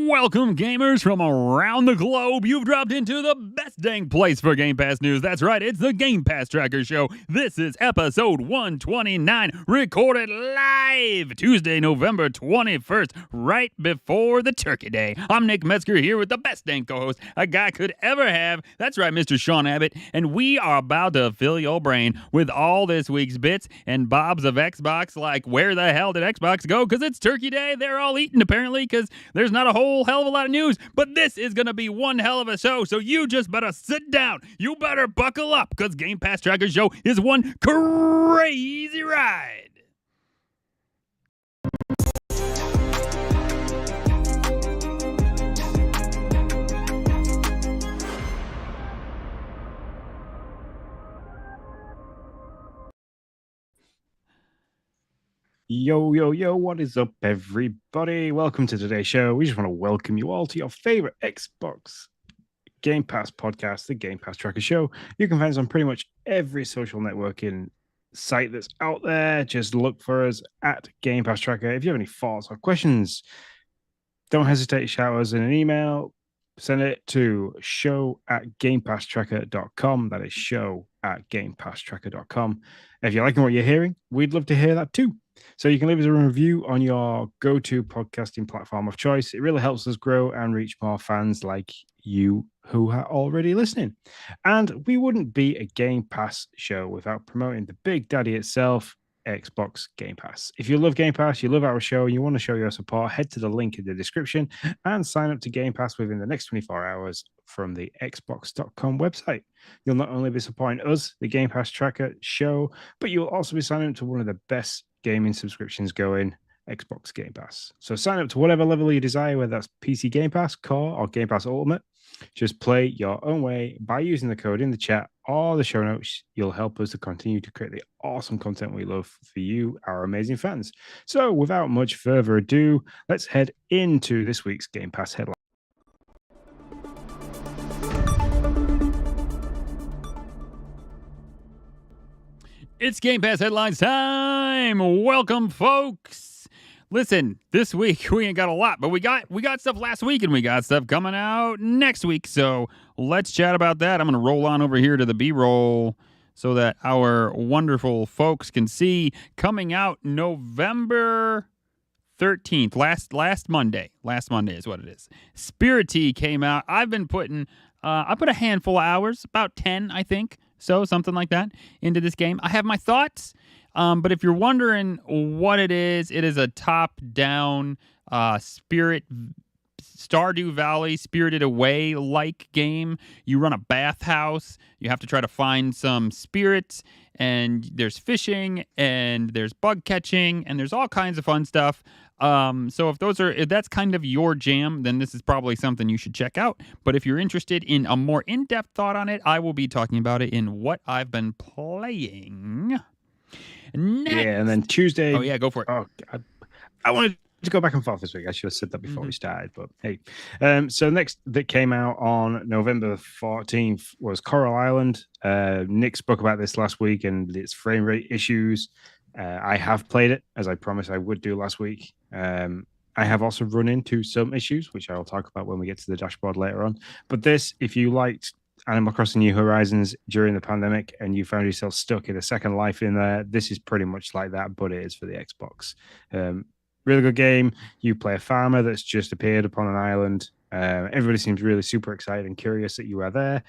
Welcome, gamers from around the globe. You've dropped into the best dang place for Game Pass news. That's right, it's the Game Pass Tracker Show. This is episode 129, recorded live Tuesday, November 21st, right before the Turkey Day. I'm Nick Metzger here with the best dang co-host a guy could ever have. That's right, Mr. Sean Abbott, and we are about to fill your brain with all this week's bits and bobs of Xbox, like where the hell did Xbox go? Because it's Turkey Day. They're all eating, apparently, because there's not a whole hell of a lot of news, but this is going to be one hell of a show, so you just better sit down. You better buckle up, because Game Pass Tracker Show is one crazy ride. Yo, what is up, everybody? Welcome to today's show. We just want to welcome you all to your favorite Xbox Game Pass podcast, the Game Pass Tracker Show. You can find us on pretty much every social networking site that's out there. Just look for us at Game Pass Tracker. If you have any thoughts or questions, don't hesitate to shout us in an email. Send it to show@gamepasstracker.com. That is show@gamepasstracker.com. If you're liking what you're hearing, we'd love to hear that too. So you can leave us a review on your go-to podcasting platform of choice. It really helps us grow and reach more fans like you who are already listening. And we wouldn't be a Game Pass show without promoting the big daddy itself, Xbox Game Pass. If you love Game Pass, you love our show, and you want to show your support, head to the link in the description and sign up to Game Pass within the next 24 hours from the Xbox.com website. You'll not only be supporting us, the Game Pass Tracker Show, but you'll also be signing up to one of the best gaming subscriptions going, Xbox Game Pass. So sign up to whatever level you desire, whether that's PC Game Pass, Core, or Game Pass Ultimate. Just play your own way by using the code in the chat or the show notes. You'll help us to continue to create the awesome content we love for you, our amazing fans. So without much further ado, let's head into this week's Game Pass headline. It's Game Pass headlines time. Welcome, folks. Listen, this week we ain't got a lot, but we got stuff last week and we got stuff coming out next week. So let's chat about that. I'm going to roll on over here to the B-roll so that our wonderful folks can see. Coming out November 13th, last Monday. Last Monday is what it is. Spirittea came out. I've been putting I put a handful of hours, about 10, I think. So something like that into this game. I have my thoughts, but if you're wondering what it is a top-down Stardew Valley, Spirited Away-like game. You run a bathhouse. You have to try to find some spirits, and there's fishing, and there's bug catching, and there's all kinds of fun stuff. So if that's kind of your jam, then this is probably something you should check out. But if you're interested in a more in-depth thought on it, I will be talking about it in what I've been playing. Next. Yeah, and then Tuesday. Oh yeah, go for it. Oh, I wanted to go back and forth this week. I should have said that before we started, but hey. So next that came out on November 14th was Coral Island. Nick spoke about this last week and its frame rate issues. I have played it, as I promised I would do last week. I have also run into some issues, which I'll talk about when we get to the dashboard later on. But this, if you liked Animal Crossing New Horizons during the pandemic and you found yourself stuck in a second life in there, this is pretty much like that, but it is for the Xbox. Really good game. You play a farmer that's just appeared upon an island. Everybody seems really super excited and curious that you are there.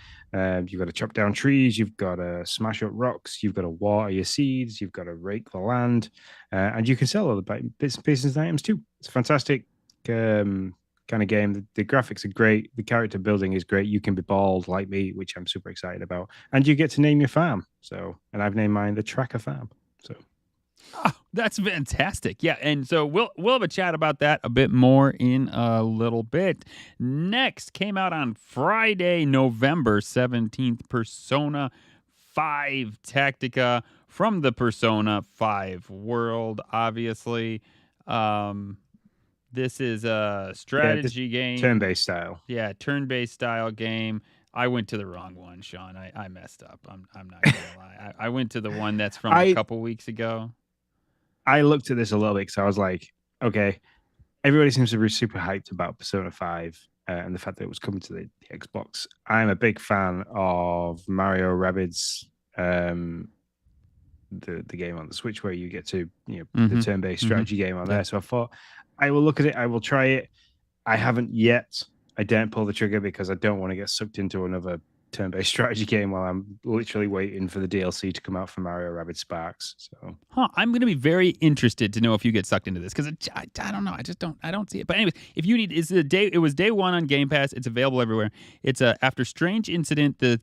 You've got to chop down trees. You've got to smash up rocks. You've got to water your seeds. You've got to rake the land. And you can sell all the bits and pieces and items too. It's a fantastic kind of game. The graphics are great. The character building is great. You can be bald like me, which I'm super excited about. And you get to name your farm. And I've named mine the Tracker Farm. So. Oh, that's fantastic. Yeah, and so we'll have a chat about that a bit more in a little bit. Next came out on Friday, November 17th, Persona 5 Tatica from the Persona 5 world, obviously. This is a strategy game. Turn-based style. Yeah, turn-based style game. I went to the wrong one, Sean. I messed up. I'm not going to lie. I went to the one that's from a couple weeks ago. I looked at this a little bit because I was like, okay, everybody seems to be super hyped about Persona 5 and the fact that it was coming to the Xbox. I'm a big fan of Mario Rabbids, the game on the Switch where you get to, the turn-based strategy game on there. So I thought I will look at it. I will try it. I haven't yet. I daren't pull the trigger because I don't want to get sucked into another turn-based strategy game while I'm literally waiting for the DLC to come out for Mario Rabbids Sparks. So, I'm going to be very interested to know if you get sucked into this because I don't know. I don't see it. But anyways, if you need, it was day one on Game Pass. It's available everywhere. It's after strange incident, the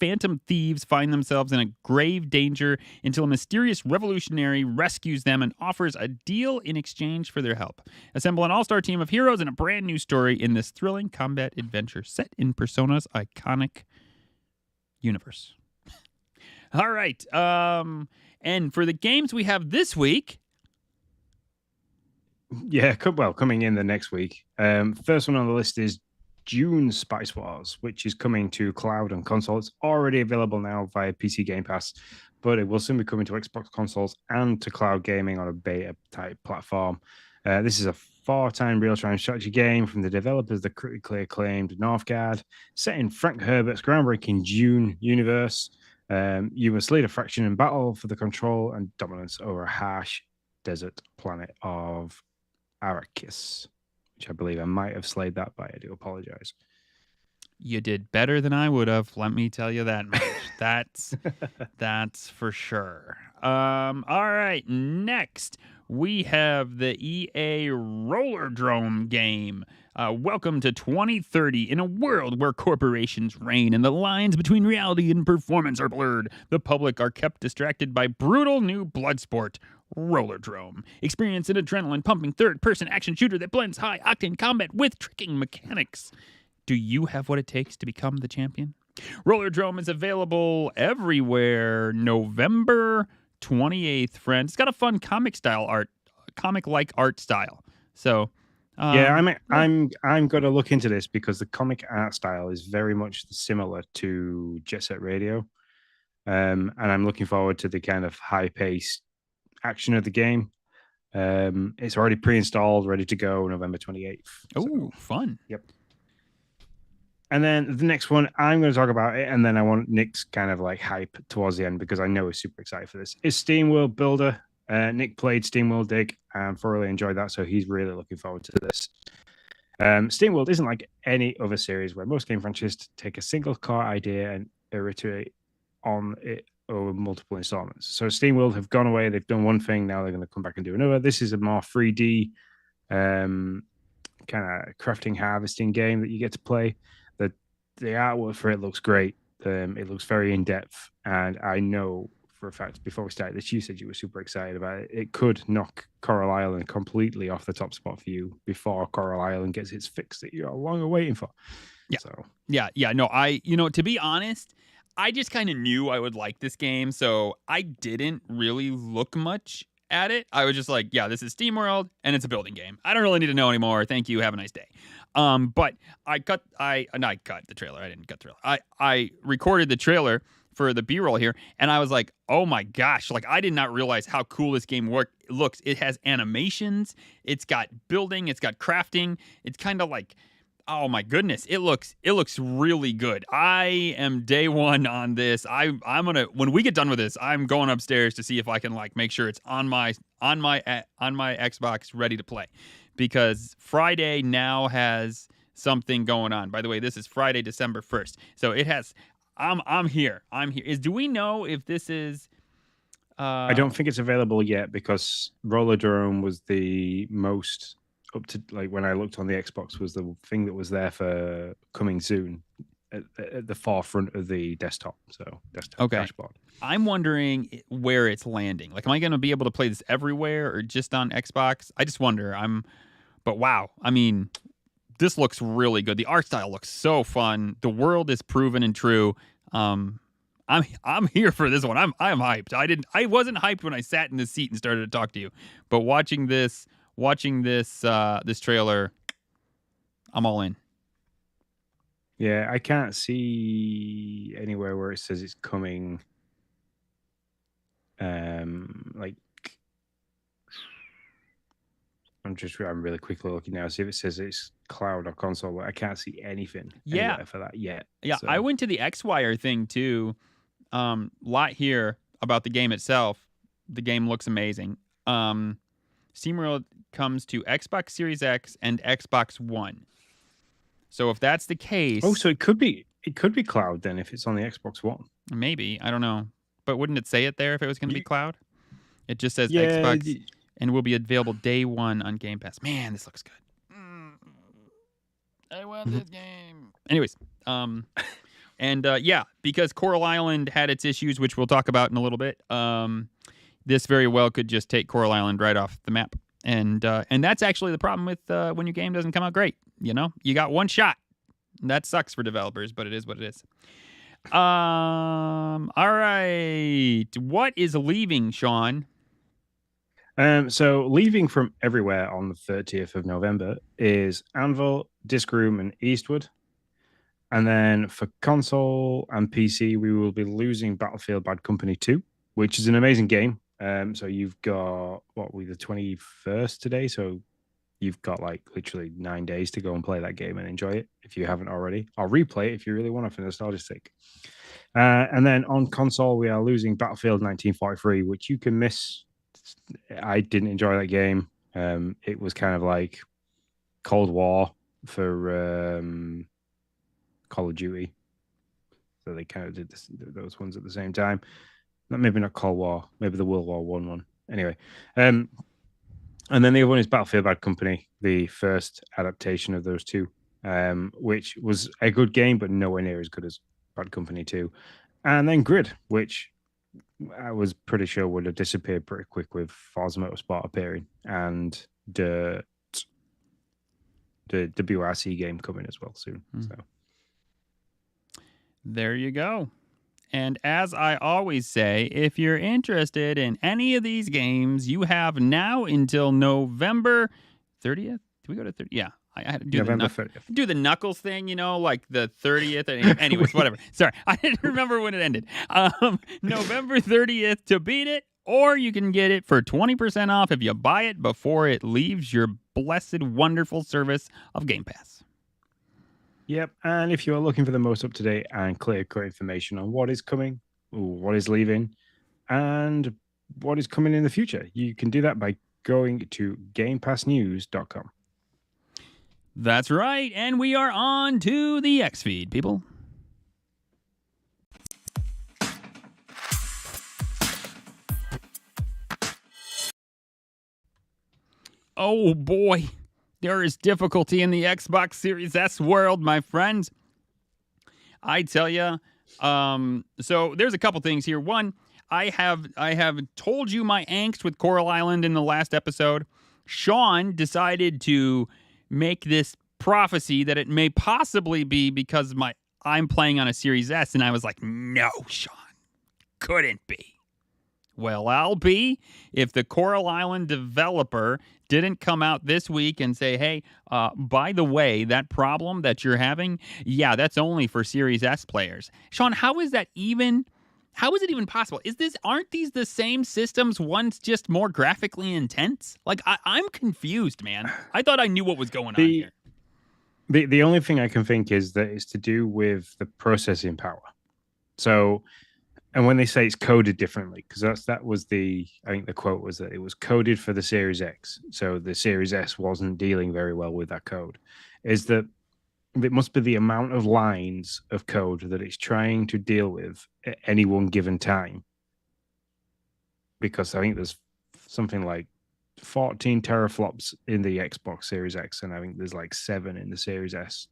phantom thieves find themselves in a grave danger until a mysterious revolutionary rescues them and offers a deal in exchange for their help. Assemble an all-star team of heroes and a brand new story in this thrilling combat adventure set in Persona's iconic universe. All right. And for the games we have this week. Yeah, coming in the next week. First one on the list is Dune Spice Wars, which is coming to cloud and console. It's already available now via PC Game Pass, but it will soon be coming to Xbox consoles and to cloud gaming on a beta type platform. This is a 4-time real-time strategy game from the developers of the critically acclaimed Northgard, set in Frank Herbert's groundbreaking Dune universe. You must lead a faction in battle for the control and dominance over a harsh desert planet of Arrakis, which I believe I might have slayed that by. I do apologize. You did better than I would have. Let me tell you that much. That's for sure. All right. Next, we have the EA Rollerdome game. Welcome to 2030. In a world where corporations reign and the lines between reality and performance are blurred, the public are kept distracted by brutal new blood sport. Rollerdome. Experience an adrenaline-pumping third-person action shooter that blends high-octane combat with tricking mechanics. Do you have what it takes to become the champion? Rollerdome is available everywhere November 28th, friends. It's got a fun comic-like art style. So, I'm going to look into this because the comic art style is very much similar to Jet Set Radio, and I'm looking forward to the kind of high-paced action of the game. It's already pre-installed, ready to go November 28th. Oh, fun. Yep. And then the next one, I'm going to talk about it, and then I want Nick's kind of like hype towards the end because I know he's super excited for this. Is SteamWorld Builder. Nick played SteamWorld Dig and thoroughly enjoyed that, so he's really looking forward to this. SteamWorld isn't like any other series where most game franchises take a single core idea and iterate on it over multiple installments. So SteamWorld have gone away. They've done one thing. Now they're going to come back and do another. This is a more 3D kind of crafting harvesting game that you get to play. The artwork for it looks great. It looks very in-depth. And I know for a fact, before we started this, you said you were super excited about it. It could knock Coral Island completely off the top spot for you before Coral Island gets its fix that you're long waiting for. Yeah. So. Yeah. No, to be honest, I just kind of knew I would like this game, so I didn't really look much at it. I was just like, yeah, this is SteamWorld, and it's a building game. I don't really need to know anymore. Thank you. Have a nice day. But I cut the trailer. I didn't cut the trailer. I recorded the trailer for the B-roll here, and I was like, oh my gosh, like I did not realize how cool this game looks. It has animations, it's got building, it's got crafting. It's kind of like, oh my goodness, it looks really good. I am day one on this. I'm gonna, when we get done with this, I'm going upstairs to see if I can like make sure it's on my Xbox ready to play, because Friday now has something going on. By the way, this is Friday, December 1st, so it has. I'm here. Do we know if this is? I don't think it's available yet because Rollerdome was the most up to, like when I looked on the Xbox, was the thing that was there for coming soon at the forefront of the desktop. So desktop dashboard. I'm wondering where it's landing. Like, am I going to be able to play this everywhere or just on Xbox? I just wonder. But wow. I mean, this looks really good. The art style looks so fun. The world is proven and true. I'm here for this one. I'm hyped. I wasn't hyped when I sat in the seat and started to talk to you, but watching this trailer, I'm all in. Yeah, I can't see anywhere where it says it's coming. I'm I'm really quickly looking now, see if it says it's cloud or console. I can't see anything anywhere for that yet. Yeah, so. I went to the X-Wire thing too. Lot here about the game itself. The game looks amazing. SteamWorld comes to Xbox Series X and Xbox One. So if that's the case, so it could be cloud then if it's on the Xbox One. Maybe, I don't know, but wouldn't it say it there if it was going to be cloud? It just says Xbox and will be available day one on Game Pass. Man, this looks good. I want this game. Anyways, and because Coral Island had its issues, which we'll talk about in a little bit. This very well could just take Coral Island right off the map. And that's actually the problem with when your game doesn't come out great. You know, you got one shot. That sucks for developers, but it is what it is. All right. What is leaving, Sean? So leaving from everywhere on the 30th of November is ANVIL, Discroom, and Eastward. And then for console and PC, we will be losing Battlefield Bad Company 2, which is an amazing game. So you've got the 21st today, so you've got like literally 9 days to go and play that game and enjoy it if you haven't already, or replay it if you really want to for nostalgia's sake. And then on console, we are losing Battlefield 1943, which you can miss. I didn't enjoy that game. It was kind of like Cold War for Call of Duty. So they kind of did those ones at the same time. Maybe not Cold War, maybe the World War I one. Anyway, and then the other one is Battlefield Bad Company, the first adaptation of those two, which was a good game, but nowhere near as good as Bad Company 2. And then Grid, which I was pretty sure would have disappeared pretty quick with Forza Motorsport appearing and the WRC game coming as well soon. So there you go. And as I always say, if you're interested in any of these games, you have now until November 30th. Do we go to 30th? Yeah. I had to do do the Knuckles thing, like the 30th. Anyways, whatever. Sorry. I didn't remember when it ended. November 30th to beat it, or you can get it for 20% off if you buy it before it leaves your blessed, wonderful service of Game Pass. Yep, and if you are looking for the most up-to-date and clear-cut information on what is coming, what is leaving, and what is coming in the future, you can do that by going to GamePassNews.com. That's right, and we are on to the X feed, people. Oh boy. There is difficulty in the Xbox Series S world, my friends. I tell you. So there's a couple things here. One, I have told you my angst with Coral Island in the last episode. Sean decided to make this prophecy that it may possibly be because I'm playing on a Series S, and I was like, no, Sean, couldn't be. Well, I'll be if the Coral Island developer didn't come out this week and say, hey, by the way, that problem that you're having, that's only for Series S players. Sean, how is it even possible? Aren't these the same systems, one's just more graphically intense? Like, I'm confused, man. I thought I knew what was going on here. The only thing I can think is that it's to do with the processing power. So... And when they say it's coded differently, because that was I think the quote was that it was coded for the Series X. So the Series S wasn't dealing very well with that code. Is that it must be the amount of lines of code that it's trying to deal with at any one given time. Because I think there's something like 14 teraflops in the Xbox Series X, and I think there's like 7 in the Series S.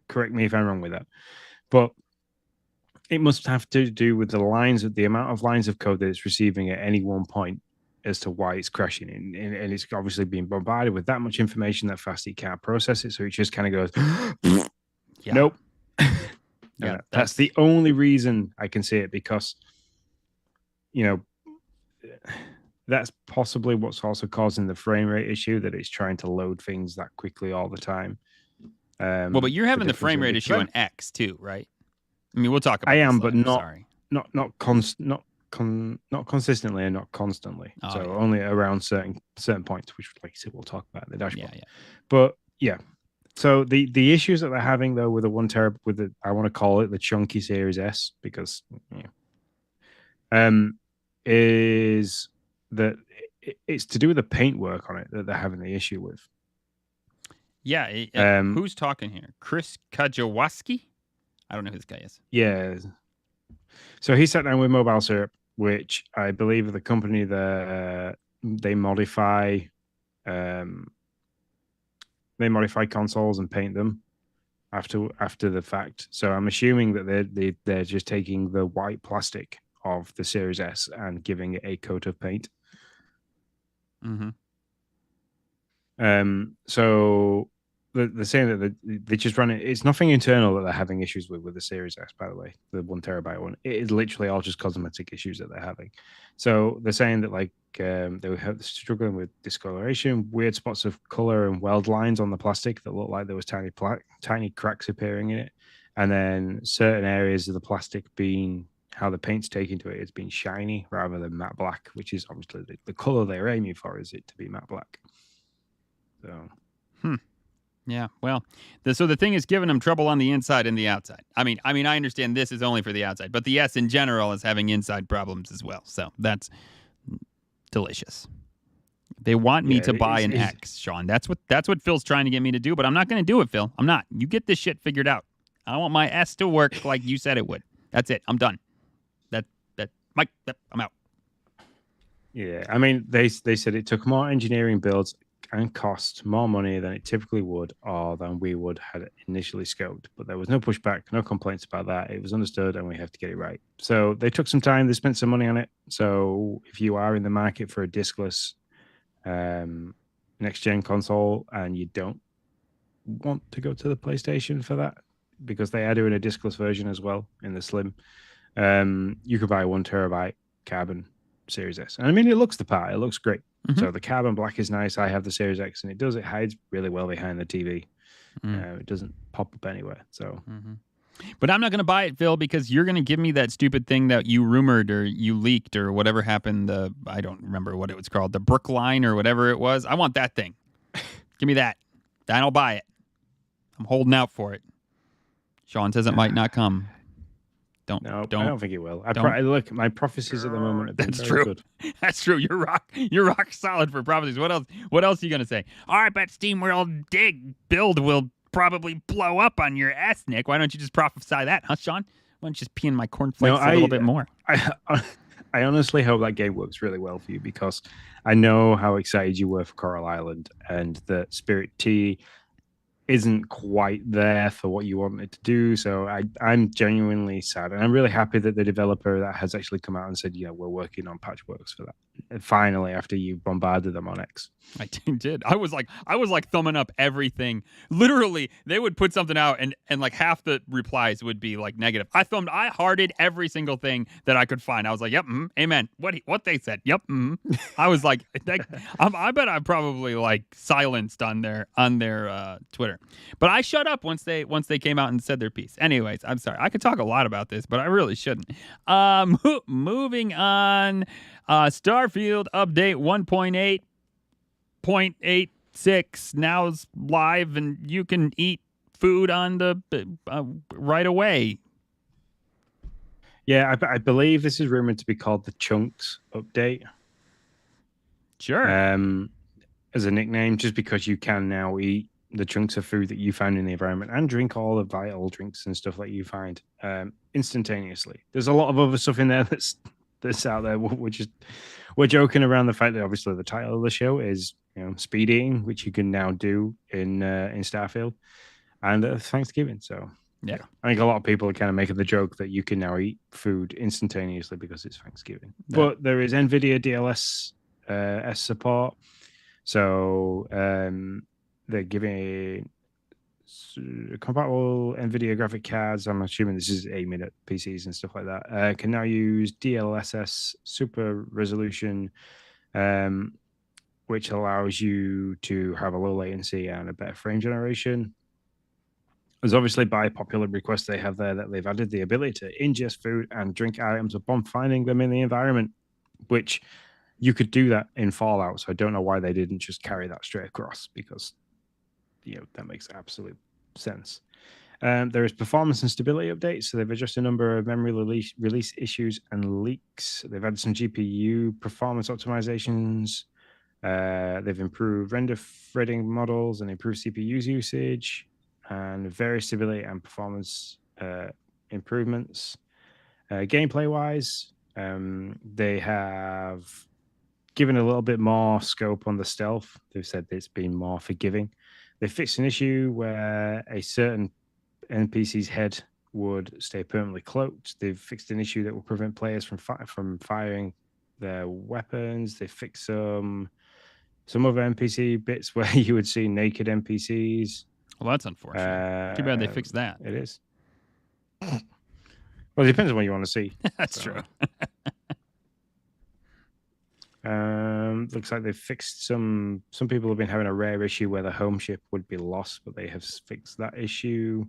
Correct me if I'm wrong with that. But it must have to do with the amount of lines of code that it's receiving at any one point as to why it's crashing. And it's obviously being bombarded with that much information that fast it can't process it. So it just kind of goes, nope. That's the only reason I can see it, because, that's possibly what's also causing the frame rate issue, that it's trying to load things that quickly all the time. But you're having the frame rate issue on X too, right? I mean, we'll talk about. I am, but not not consistently and not constantly. So only around certain points, which, like I said, we'll talk about in the dashboard. Yeah. But yeah. So the issues that they're having though with the 1 terabyte with the, I want to call it the chunky Series S, because is that it's to do with the paintwork on it that they're having the issue with. Yeah. Who's talking here? Chris Kajawaski? I don't know who this guy is. Yeah. So he sat down with Mobile Syrup, which I believe the company that they modify consoles and paint them after the fact. So I'm assuming that they're just taking the white plastic of the Series S and giving it a coat of paint. Mm-hmm. So they're saying that they just run it. It's nothing internal that they're having issues with the Series S, by the way, the 1 terabyte one. It is literally all just cosmetic issues that they're having. So they're saying that like they were struggling with discoloration, weird spots of color and weld lines on the plastic that looked like there was tiny cracks appearing in it, and then certain areas of the plastic being how the paint's taken to it has been shiny rather than matte black, which is obviously the color they're aiming for, is it to be matte black. So. Yeah, well, so the thing is giving them trouble on the inside and the outside. I mean, I understand this is only for the outside, but the S in general is having inside problems as well. So that's delicious. They want me to buy an X, Sean. That's what Phil's trying to get me to do, but I'm not going to do it, Phil. I'm not. You get this shit figured out. I want my S to work like you said it would. That's it. I'm done. I'm out. Yeah, I mean, they said it took more engineering builds and cost more money than it typically would, or than we would had initially scoped. But there was no pushback, no complaints about that. It was understood, and we have to get it right. So they took some time. They spent some money on it. So if you are in the market for a discless next gen console and you don't want to go to the PlayStation for that, because they are doing a discless version as well in the Slim, you could buy a 1 terabyte carbon Series S. And I mean, it looks the part. It looks great. Mm-hmm. So the carbon black is nice. I have the Series X, and it hides really well behind the TV. It doesn't pop up anywhere. So, but I'm not going to buy it, Phil, because you're going to give me that stupid thing that you rumored or you leaked or whatever happened. I don't remember what it was called, the Brookline or whatever it was. I want that thing. Give me that. Then I'll buy it. I'm holding out for it. Sean says it might not come. I don't think it will. Look, my prophecies at the moment. That's true. Good. That's true. You're rock solid for prophecies. What else? What else are you gonna say? I bet SteamWorld build will probably blow up on your S, Nick. Why don't you just prophesy that, huh, Sean? Why don't you just pee in my cornflakes a little bit more? I honestly hope that game works really well for you, because I know how excited you were for Coral Island, and that Spirittea isn't quite there for what you want it to do. So I'm genuinely sad, and I'm really happy that the developer that has actually come out and said, we're working on patchworks for that. And finally, after you bombarded them on X. I did. I was like thumbing up everything. Literally, they would put something out and like half the replies would be like negative. I hearted every single thing that I could find. I was like, yep, amen. What they said. Yep. I was like, I bet I probably like silenced on their Twitter. But I shut up once they came out and said their piece. Anyways, I'm sorry. I could talk a lot about this, but I really shouldn't. Moving on. Starfield update 1.8.86 now is live, and you can eat food on the right away. Yeah, I believe this is rumored to be called the Chunks update. Sure. As a nickname, just because you can now eat the chunks of food that you find in the environment and drink all the vital drinks and stuff that you find instantaneously. There's a lot of other stuff in there that's out there, which is, we're joking around the fact that obviously the title of the show is speed eating, which you can now do in Starfield, and Thanksgiving. So yeah, I think a lot of people are kind of making the joke that you can now eat food instantaneously because it's Thanksgiving. Yeah. But there is NVIDIA DLSS support, so they're giving compatible NVIDIA graphic cards. I'm assuming this is aiming at PCs and stuff like that. Can now use DLSS super resolution, which allows you to have a low latency and a better frame generation. As obviously by popular request they have there that they've added the ability to ingest food and drink items upon finding them in the environment, which you could do that in Fallout. So I don't know why they didn't just carry that straight across, because that makes absolute sense. There is performance and stability updates. So they've adjusted a number of memory release issues and leaks. They've added some GPU performance optimizations. They've improved render threading models and improved CPU usage, and various stability and performance improvements. Gameplay-wise, they have given a little bit more scope on the stealth. They've said it's been more forgiving. They fixed an issue where a certain NPC's head would stay permanently cloaked. They've fixed an issue that will prevent players from firing their weapons. They fixed some other NPC bits where you would see naked NPCs. Well, that's unfortunate. Too bad they fixed that. It is. Well, it depends on what you want to see. That's true. Looks like they've fixed some people have been having a rare issue where the home ship would be lost, but they have fixed that issue.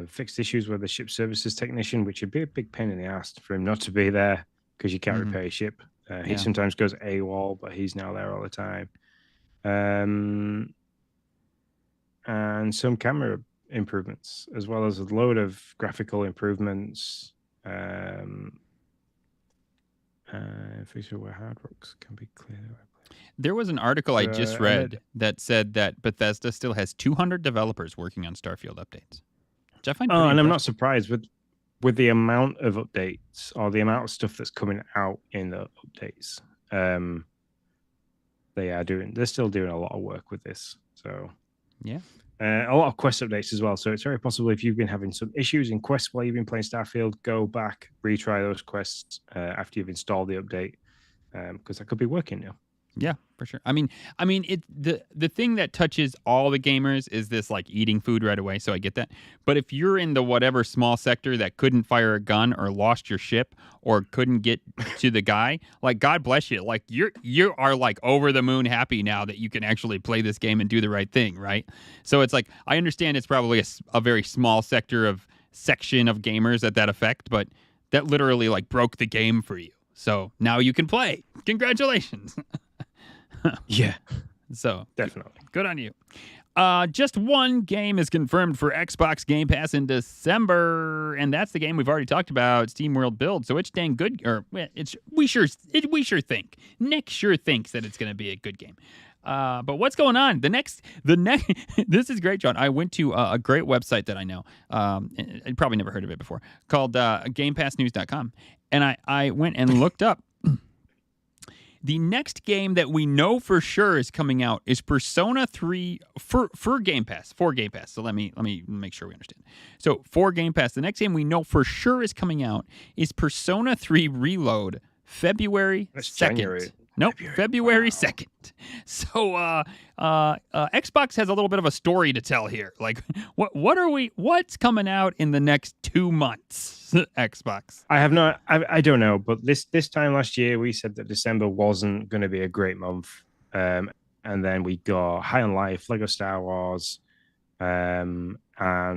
Fixed issues with the ship services technician, which would be a big pain in the ass for him not to be there because you can't repair your ship. He sometimes goes AWOL, but he's now there all the time. And some camera improvements, as well as a load of graphical improvements. Feature where hard rocks can be cleared. There was an article I just read that said that Bethesda still has 200 developers working on Starfield updates. Which I find pretty and I'm not surprised with the amount of updates or the amount of stuff that's coming out in the updates. They're still doing a lot of work with this. So yeah. A lot of quest updates as well. So it's very possible if you've been having some issues in quests while you've been playing Starfield, go back, retry those quests after you've installed the update, because that could be working now. Yeah, for sure. I mean, the thing that touches all the gamers is this like eating food right away. So I get that. But if you're in the whatever small sector that couldn't fire a gun or lost your ship or couldn't get to the guy, like God bless you. Like you are like over the moon happy now that you can actually play this game and do the right thing, right? So it's like I understand it's probably a very small section of gamers that affect, but that literally like broke the game for you. So now you can play. Congratulations. Yeah. So definitely. Good on you. Just one game is confirmed for Xbox Game Pass in December, and that's the game we've already talked about, SteamWorld Build. So it's dang good, we sure think. Nick sure thinks that it's going to be a good game. But what's going on? The next, this is great, John. I went to a great website that I know. You probably never heard of it before, called GamePassNews.com, and I went and looked up. The next game that we know for sure is coming out is Persona 3 for Game Pass. For Game Pass. So let me make sure we understand. So for Game Pass, the next game we know for sure is coming out is Persona 3 Reload, February 2nd. Nope, February 2nd. So Xbox has a little bit of a story to tell here. Like what's coming out in the next 2 months, Xbox? I don't know, but this time last year we said that December wasn't going to be a great month. And then we got High on Life, Lego Star Wars, and a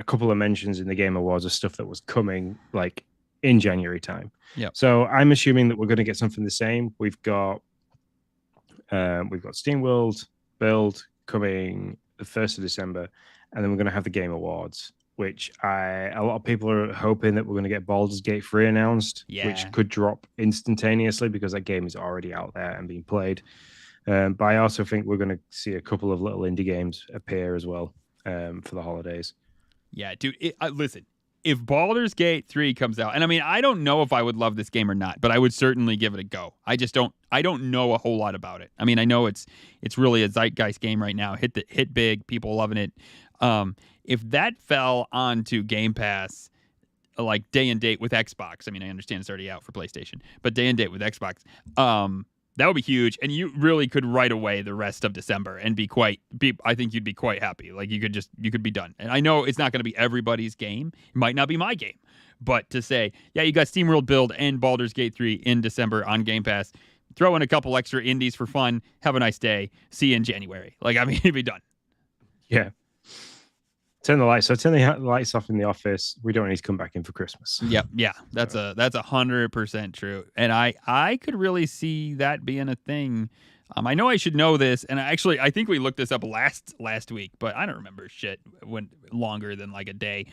couple of mentions in the Game Awards of stuff that was coming like in January time. Yeah. So I'm assuming that we're going to get something the same. We've got SteamWorld Build coming the 1st of December, and then we're going to have the Game Awards, which a lot of people are hoping that we're going to get Baldur's Gate 3 announced, which could drop instantaneously because that game is already out there and being played. But I also think we're going to see a couple of little indie games appear as well for the holidays. Yeah, dude. Listen. If Baldur's Gate 3 comes out, and I mean, I don't know if I would love this game or not, but I would certainly give it a go. I don't know a whole lot about it. I mean, I know it's really a zeitgeist game right now. Hit big, people loving it. If that fell onto Game Pass, like day and date with Xbox, I mean, I understand it's already out for PlayStation, but day and date with Xbox, that would be huge, and you really could right away the rest of December and I think you'd be quite happy. Like you could be done. And I know it's not going to be everybody's game. It might not be my game. But to say, yeah, you got SteamWorld Build and Baldur's Gate 3 in December on Game Pass, throw in a couple extra indies for fun, have a nice day, see you in January. Like, I mean, it'd be done. Yeah. Turn the lights. So turn the lights off in the office. We don't need to come back in for Christmas. Yep, yeah, that's 100% true, and I could really see that being a thing. I know I should know this, and I think we looked this up last week, but I don't remember shit when longer than like a day.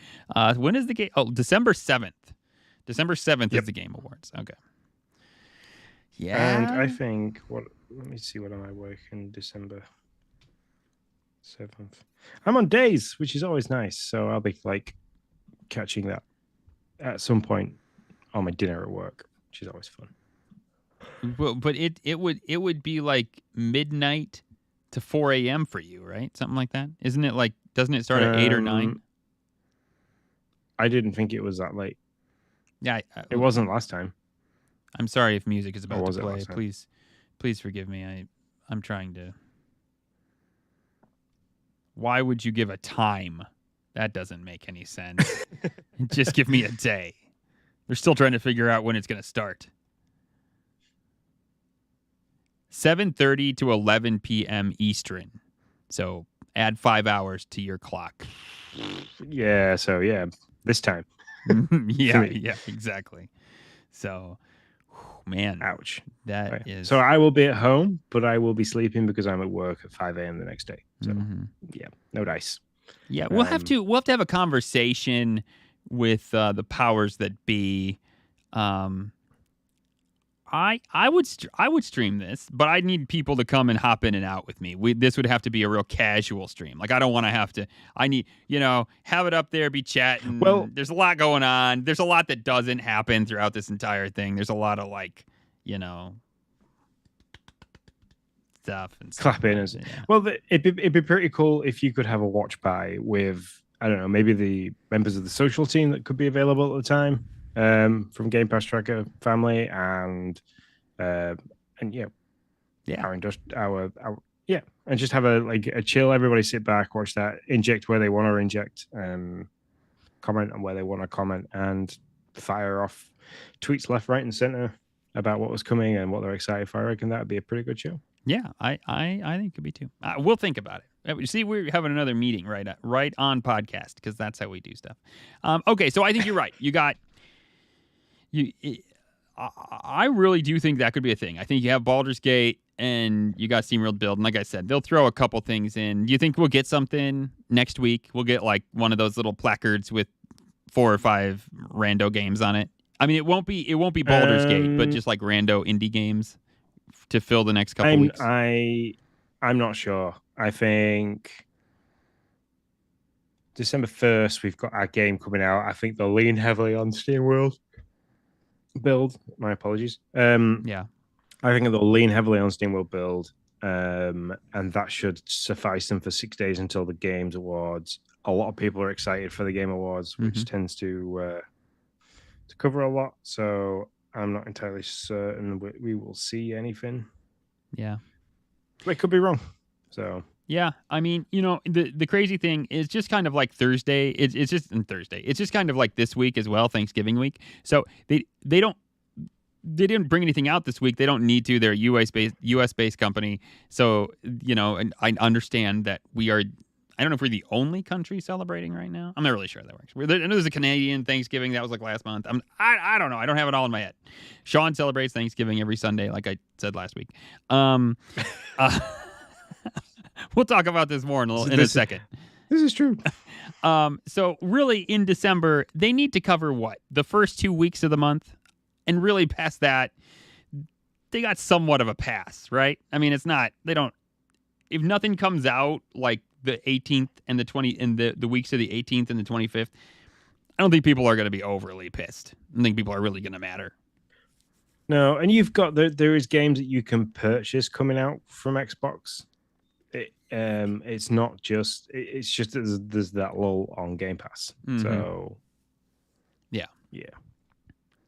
When is the game? Oh, December 7th. December 7th is the Game Awards. Okay. Yeah. And I think let me see, what am I working December 7th? I'm on days, which is always nice. So I'll be like catching that at some point on my dinner at work, which is always fun. But it would be like midnight to 4 a.m. for you, right? Something like that. Isn't it like, doesn't it start at 8 or 9? I didn't think it was that late. Yeah. It wasn't last time. I'm sorry if music is about to play. Last time? Please forgive me. I'm trying to. Why would you give a time? That doesn't make any sense. Just give me a day. We're still trying to figure out when it's going to start. 7:30 to 11 p.m. Eastern. So add 5 hours to your clock. Yeah. So yeah, this time. yeah, exactly. So, man, ouch. That is. So I will be at home, but I will be sleeping because I'm at work at 5 a.m. the next day. So yeah, no dice. Yeah, we'll have to have a conversation with the powers that be. I would stream this, but I need people to come and hop in and out with me. This would have to be a real casual stream. Like, I don't want to have to. I need, have it up there, be chatting. Well, there's a lot going on. There's a lot that doesn't happen throughout this entire thing. There's a lot of stuff and clapping. Yeah. Well, it'd be pretty cool if you could have a watch by with, I don't know, maybe the members of the social team that could be available at the time. From Game Pass Tracker family and our and just have a chill. Everybody sit back, watch that, inject where they want to inject, comment on where they want to comment, and fire off tweets left, right, and center about what was coming and what they're excited for. I reckon that would be a pretty good show. Yeah, I think it could be too. We'll think about it. You see, we're having another meeting right on podcast because that's how we do stuff. Okay, so I think you're right. I really do think that could be a thing. I think you have Baldur's Gate and you got SteamWorld Build, and like I said, they'll throw a couple things in. Do you think we'll get something next week? We'll get like one of those little placards with 4 or 5 rando games on it. I mean, it won't be Baldur's Gate, but just like rando indie games to fill the next couple weeks. I'm not sure. I think December 1st we've got our game coming out. I think they'll lean heavily on SteamWorld Build. My apologies. Yeah, I think they'll lean heavily on SteamWorld Build, and that should suffice them for 6 days until the Games Awards. A lot of people are excited for the Game Awards, which tends to cover a lot. So I'm not entirely certain we will see anything. Yeah, I could be wrong. So. Yeah, I mean, the crazy thing is just kind of like Thursday. It's just in Thursday. It's just kind of like this week as well, Thanksgiving week. So they didn't bring anything out this week. They don't need to. They're a US based company. So and I understand that we are. I don't know if we're the only country celebrating right now. I'm not really sure how that works. I know there's a Canadian Thanksgiving that was like last month. I don't know. I don't have it all in my head. Sean celebrates Thanksgiving every Sunday, like I said last week. We'll talk about this more in a second. This is true. So really, in December, they need to cover what? The first 2 weeks of the month? And really past that, they got somewhat of a pass, right? I mean, it's not, they don't, if nothing comes out like the 18th and the 20th, and the weeks of the 18th and the 25th, I don't think people are going to be overly pissed. I don't think people are really going to matter. No, and you've got, there is games that you can purchase coming out from Xbox. It's not just, it's just there's that lull on Game Pass. So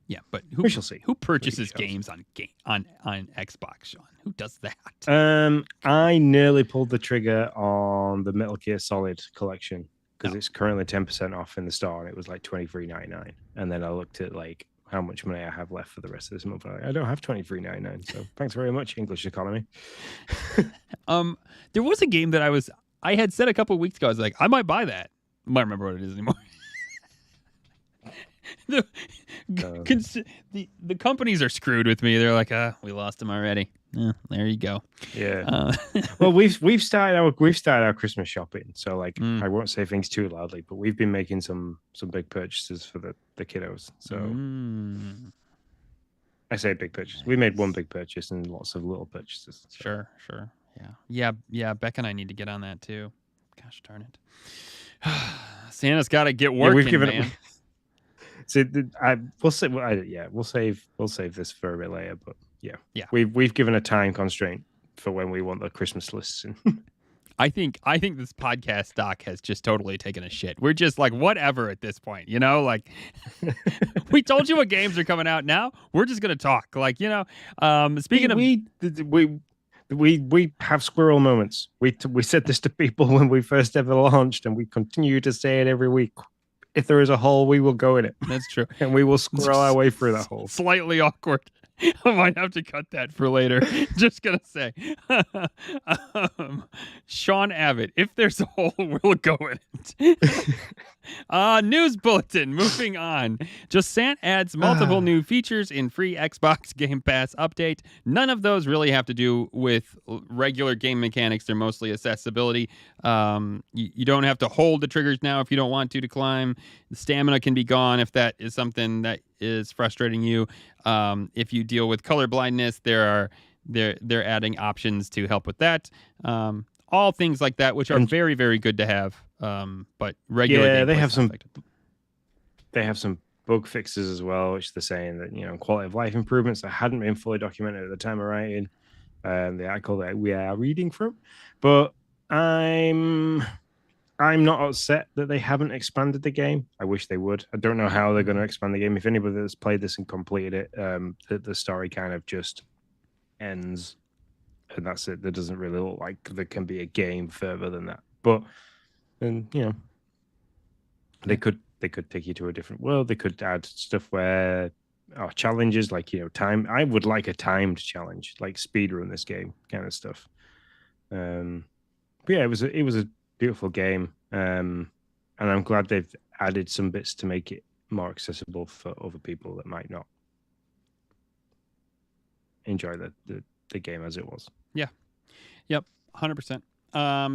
yeah, but we shall see. Who purchases games on Xbox, Sean? Who does that? I nearly pulled the trigger on the Metal Gear Solid collection because it's currently 10% off in the store, and it was like $23.99. And then I looked at like how much money I have left for the rest of this month. I don't have $23.99, so thanks very much, English economy. There was a game that I had said a couple of weeks ago, I was like, I might buy that. I might remember what it is anymore. The companies are screwed with me. They're like, we lost them already. There you go. Yeah. Well, we've started our Christmas shopping, so like I won't say things too loudly, but we've been making some big purchases for the kiddos. So I say big purchase. We made one big purchase and lots of little purchases. So. Sure. Yeah. Beck and I need to get on that too. Gosh darn it. Santa's got to get working, man. So we'll save this for a bit later, but yeah. We've given a time constraint for when we want the Christmas lists in. I think this podcast doc has just totally taken a shit. We're just like whatever at this point, like we told you what games are coming out now. We're just gonna talk, like speaking of we have squirrel moments. We said this to people when we first ever launched, and we continue to say it every week. If there is a hole, we will go in it. That's true. And we will squirrel our way through that hole. Slightly awkward. I might have to cut that for later. Just going to say. Sean Abbott, if there's a hole, we'll go in it. News bulletin. Moving on. Jusant adds multiple new features in free Xbox Game Pass update. None of those really have to do with regular game mechanics. They're mostly accessibility. You don't have to hold the triggers now if you don't want to climb. The stamina can be gone if that is something that is frustrating you. If you deal with color blindness, they're adding options to help with that. All things like that, which are very, very good to have. But regular they have some bug fixes as well, which they're saying that quality of life improvements that hadn't been fully documented at the time of writing. The article that we are reading from, but I'm not upset that they haven't expanded the game. I wish they would. I don't know how they're going to expand the game. If anybody that's played this and completed it, the story kind of just ends, and that's it. There doesn't really look like there can be a game further than that. But they could take you to a different world. They could add stuff where challenges like time. I would like a timed challenge, like speedrun this game kind of stuff. But yeah, it was a beautiful game, and I'm glad they've added some bits to make it more accessible for other people that might not enjoy the game as it was. Yeah. Yep. 100%.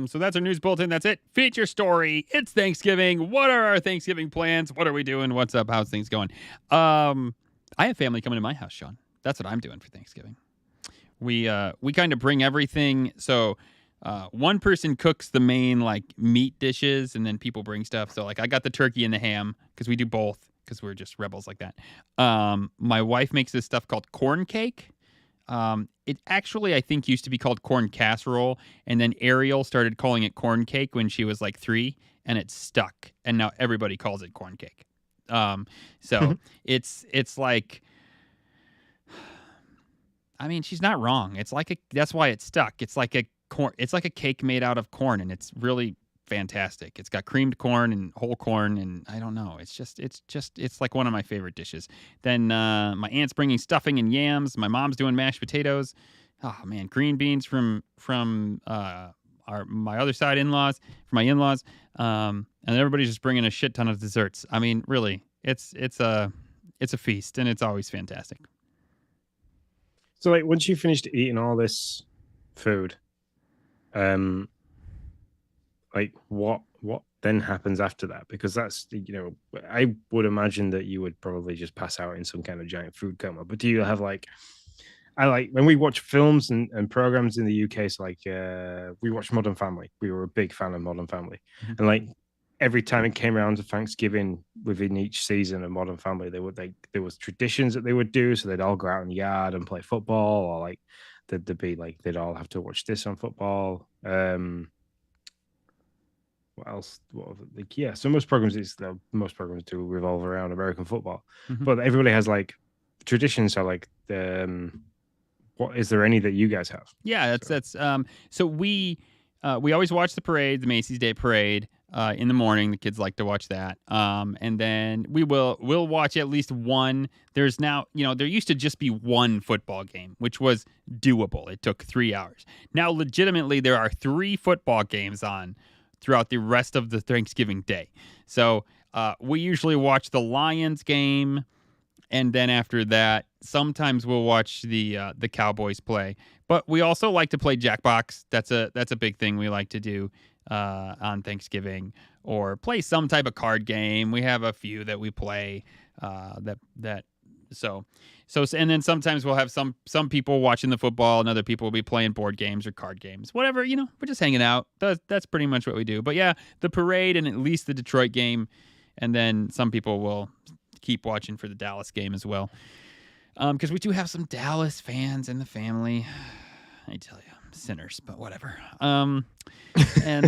So that's our news bulletin. That's it. Feature story. It's Thanksgiving. What are our Thanksgiving plans? What are we doing? What's up? How's things going? I have family coming to my house, Sean. That's what I'm doing for Thanksgiving. We kind of bring everything. So one person cooks the main meat dishes, and then people bring stuff. So I got the turkey and the ham because we do both because we're just rebels like that. My wife makes this stuff called corn cake. It actually, I think, used to be called corn casserole, and then Ariel started calling it corn cake when she was 3, and it stuck, and now everybody calls it corn cake. So it's like, I mean, she's not wrong. It's that's why it stuck. It's like a cake made out of corn, and it's really fantastic. It's got creamed corn and whole corn, and I don't know. It's like one of my favorite dishes. Then my aunt's bringing stuffing and yams. My mom's doing mashed potatoes. Oh man, green beans from my other side in-laws, from my in-laws, and everybody's just bringing a shit ton of desserts. I mean, really, it's a feast, and it's always fantastic. So once you finished eating all this food, what then happens after that? Because that's I would imagine that you would probably just pass out in some kind of giant food coma. But do you have when we watch films and programs in the UK, so we watched Modern Family. We were a big fan of Modern Family, and every time it came around to Thanksgiving within each season of Modern Family, there was traditions that they would do. So they'd all go out in the yard and play football, or there'd be they'd all have to watch this on football. What else? So most programs do revolve around American football, but everybody has traditions. So what is there any that you guys have? Yeah, that's so we always watch the parade, the Macy's Day Parade. in the morning. The kids like to watch that. And then we'll watch at least one. There's now, there used to just be one football game, which was doable. It took 3 hours. Now, legitimately, there are 3 football games on throughout the rest of the Thanksgiving day. So we usually watch the Lions game, and then after that, sometimes we'll watch the Cowboys play. But we also like to play Jackbox. That's a big thing we like to do on Thanksgiving, or play some type of card game. We have a few that we play and then sometimes we'll have some people watching the football and other people will be playing board games or card games. Whatever, we're just hanging out. That's pretty much what we do. But yeah, the parade and at least the Detroit game, and then some people will keep watching for the Dallas game as well. Because we do have some Dallas fans in the family. I tell you, sinners, but whatever. And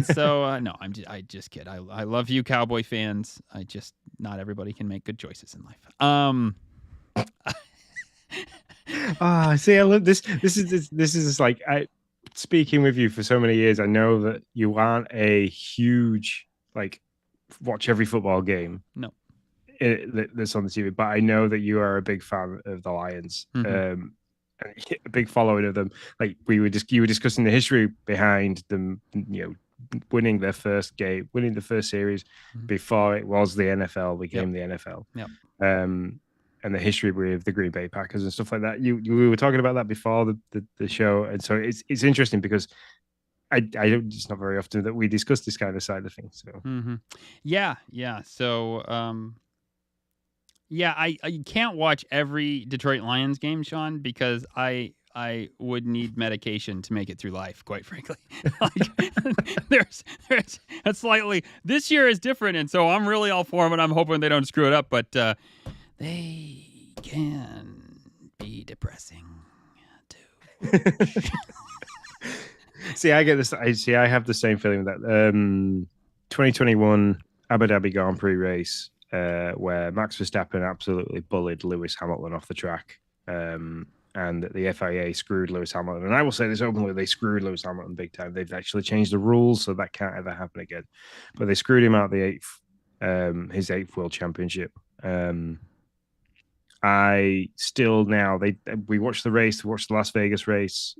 so, no, I just kid. I love you, Cowboy fans. Not everybody can make good choices in life. See, I love this. This is like, speaking with you for so many years, I know that you aren't a huge, watch every football game. No. That's on the TV, but I know that you are a big fan of the Lions. Mm-hmm. A big following of them. Like you were discussing the history behind them, winning their first game, winning the first series before it was the NFL became the NFL. Yep. And the history with the Green Bay Packers and stuff like that. We were talking about that before the show, and so it's interesting because I don't. It's not very often that we discuss this kind of side of things. So yeah. So I can't watch every Detroit Lions game, Sean, because I would need medication to make it through life, quite frankly. There's a slightly, this year is different, and so I'm really all for them, and I'm hoping they don't screw it up, but they can be depressing too. See, I get this. I have the same feeling with that 2021 Abu Dhabi Grand Prix race, where Max Verstappen absolutely bullied Lewis Hamilton off the track, and the FIA screwed Lewis Hamilton. And I will say this openly, they screwed Lewis Hamilton big time. They've actually changed the rules, so that can't ever happen again. But they screwed him out his 8th World Championship. I still now, we watched the race, we watched the Las Vegas race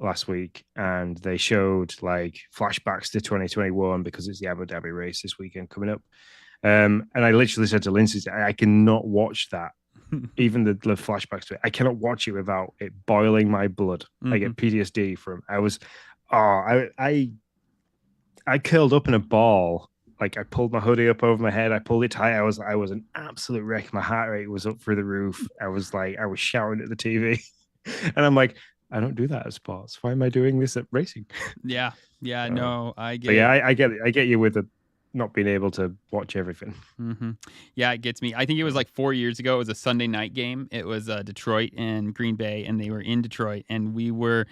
last week, and they showed flashbacks to 2021 because it's the Abu Dhabi race this weekend coming up. And I literally said to Lindsay, I cannot watch that. Even the flashbacks to it, I cannot watch it without it boiling my blood. I get PTSD from. I curled up in a ball. I pulled my hoodie up over my head. I pulled it tight. I was an absolute wreck. My heart rate was up through the roof. I was shouting at the TV, and I'm like, I don't do that at sports. Why am I doing this at racing? Yeah. No, I get. Yeah, I get it. I get you with the not being able to watch everything. Mm-hmm. Yeah, it gets me. I think it was 4 years ago. It was a Sunday night game. It was Detroit and Green Bay, and they were in Detroit, and we were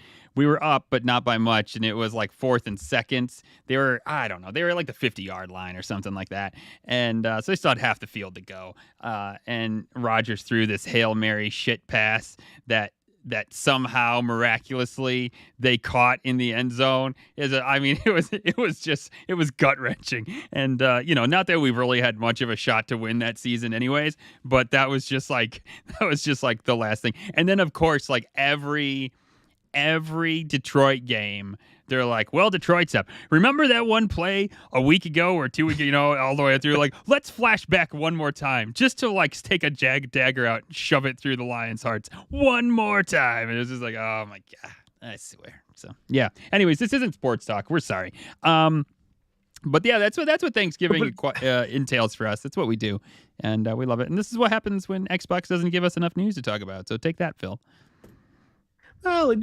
up, but not by much. And it was 4th and 2nd. They were, I don't know, they were the 50-yard line or something like that. And so they still had half the field to go. And Rodgers threw this Hail Mary shit pass that somehow miraculously they caught in the end zone. It was gut wrenching. And not that we've really had much of a shot to win that season anyways, but that was just the last thing. And then of course, every Detroit game, they're well, Detroit's up. Remember that one play a week ago or 2 weeks, all the way through? Let's flash back one more time just to take a dagger out and shove it through the Lions' hearts one more time. And it was just oh my God, I swear. So yeah. Anyways, this isn't sports talk. We're sorry. But yeah, that's what Thanksgiving entails for us. That's what we do, and we love it. And this is what happens when Xbox doesn't give us enough news to talk about. So take that, Phil. Well,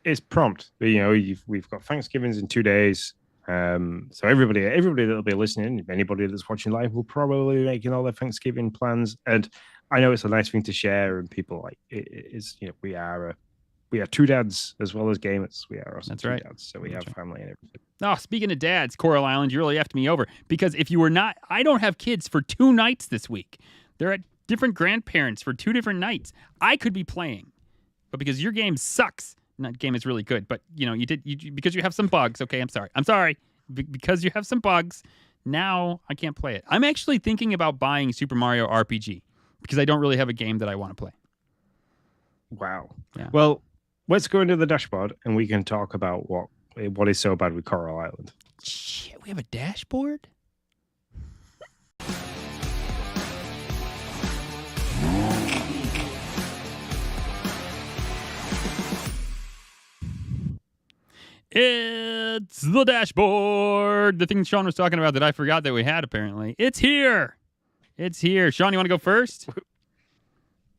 it's prompt. We've got Thanksgivings in 2 days. So everybody that'll be listening, anybody that's watching live, will probably be making all their Thanksgiving plans. And I know it's a nice thing to share, and people it is. We are two dads as well as gamers. We are also two dads, so we have family and everything. Oh, speaking of dads, Coral Island, you really effed me over, because if you were not, I don't have kids for 2 nights this week. They're at different grandparents for 2 different nights. I could be playing, but because your game sucks, not game is really good, but you because you have some bugs. Okay, I'm sorry. Because you have some bugs, now I can't play it. I'm actually thinking about buying Super Mario RPG because I don't really have a game that I want to play. Wow. Yeah. Well, let's go into the dashboard and we can talk about what is so bad with Coral Island. Shit, we have a dashboard? It's the dashboard. The thing Sean was talking about that I forgot that we had, apparently. It's here. Sean, you want to go first?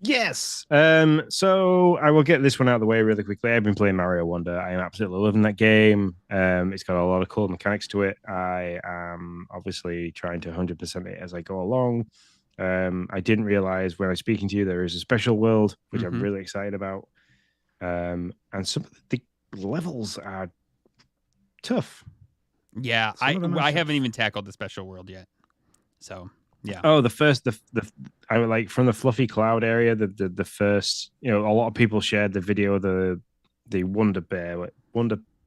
Yes. So I will get this one out of the way really quickly. I've been playing Mario Wonder. I am absolutely loving that game. It's got a lot of cool mechanics to it. I am obviously trying to 100% it as I go along. I didn't realize when I was speaking to you there is a special world, which I'm really excited about. And some of the levels are tough. Yeah, I haven't even tackled the special world yet. So yeah. Oh, I would like from the fluffy cloud area. The first, a lot of people shared the video of the Wonder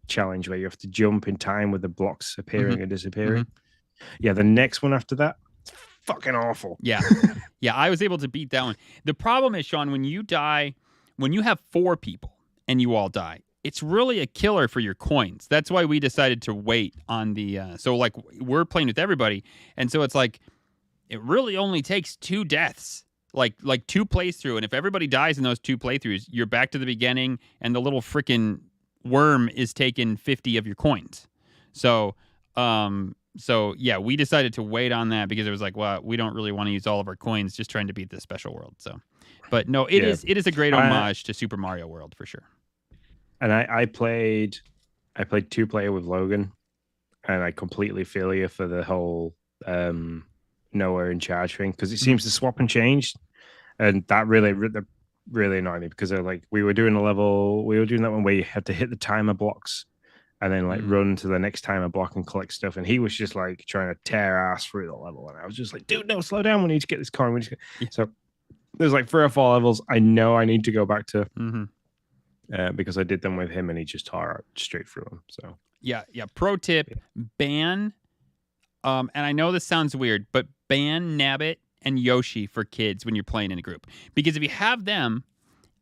challenge where you have to jump in time with the blocks appearing and disappearing. Yeah, the next one after that, it's fucking awful. Yeah, I was able to beat that one. The problem is, Sean, when you die, when you have 4 people and you all die, it's really a killer for your coins. That's why we decided to wait on the. So like we're playing with everybody, and so it's like. It really only takes 2 deaths, like 2 playthroughs. And if everybody dies in those 2 playthroughs, you're back to the beginning, and the little freaking worm is taking 50 of your coins. So yeah, we decided to wait on that because it was like, well, we don't really want to use all of our coins just trying to beat the special world. So, but no, it is a great homage to Super Mario World for sure. And I played 2-player with Logan, and I completely feel you for the whole Noah in charge thing because it seems to swap and change, and that really annoyed me because we were doing that one where you had to hit the timer blocks and then run to the next timer block and collect stuff, and he was just like trying to tear ass through the level, and I was just like, dude, no, slow down, we need to get this coin. So there's like 3 or 4 levels I know I need to go back to because I did them with him and he just tore straight through them. So yeah. Pro tip: ban. And I know this sounds weird, but ban Nabbit and Yoshi for kids when you're playing in a group. Because if you have them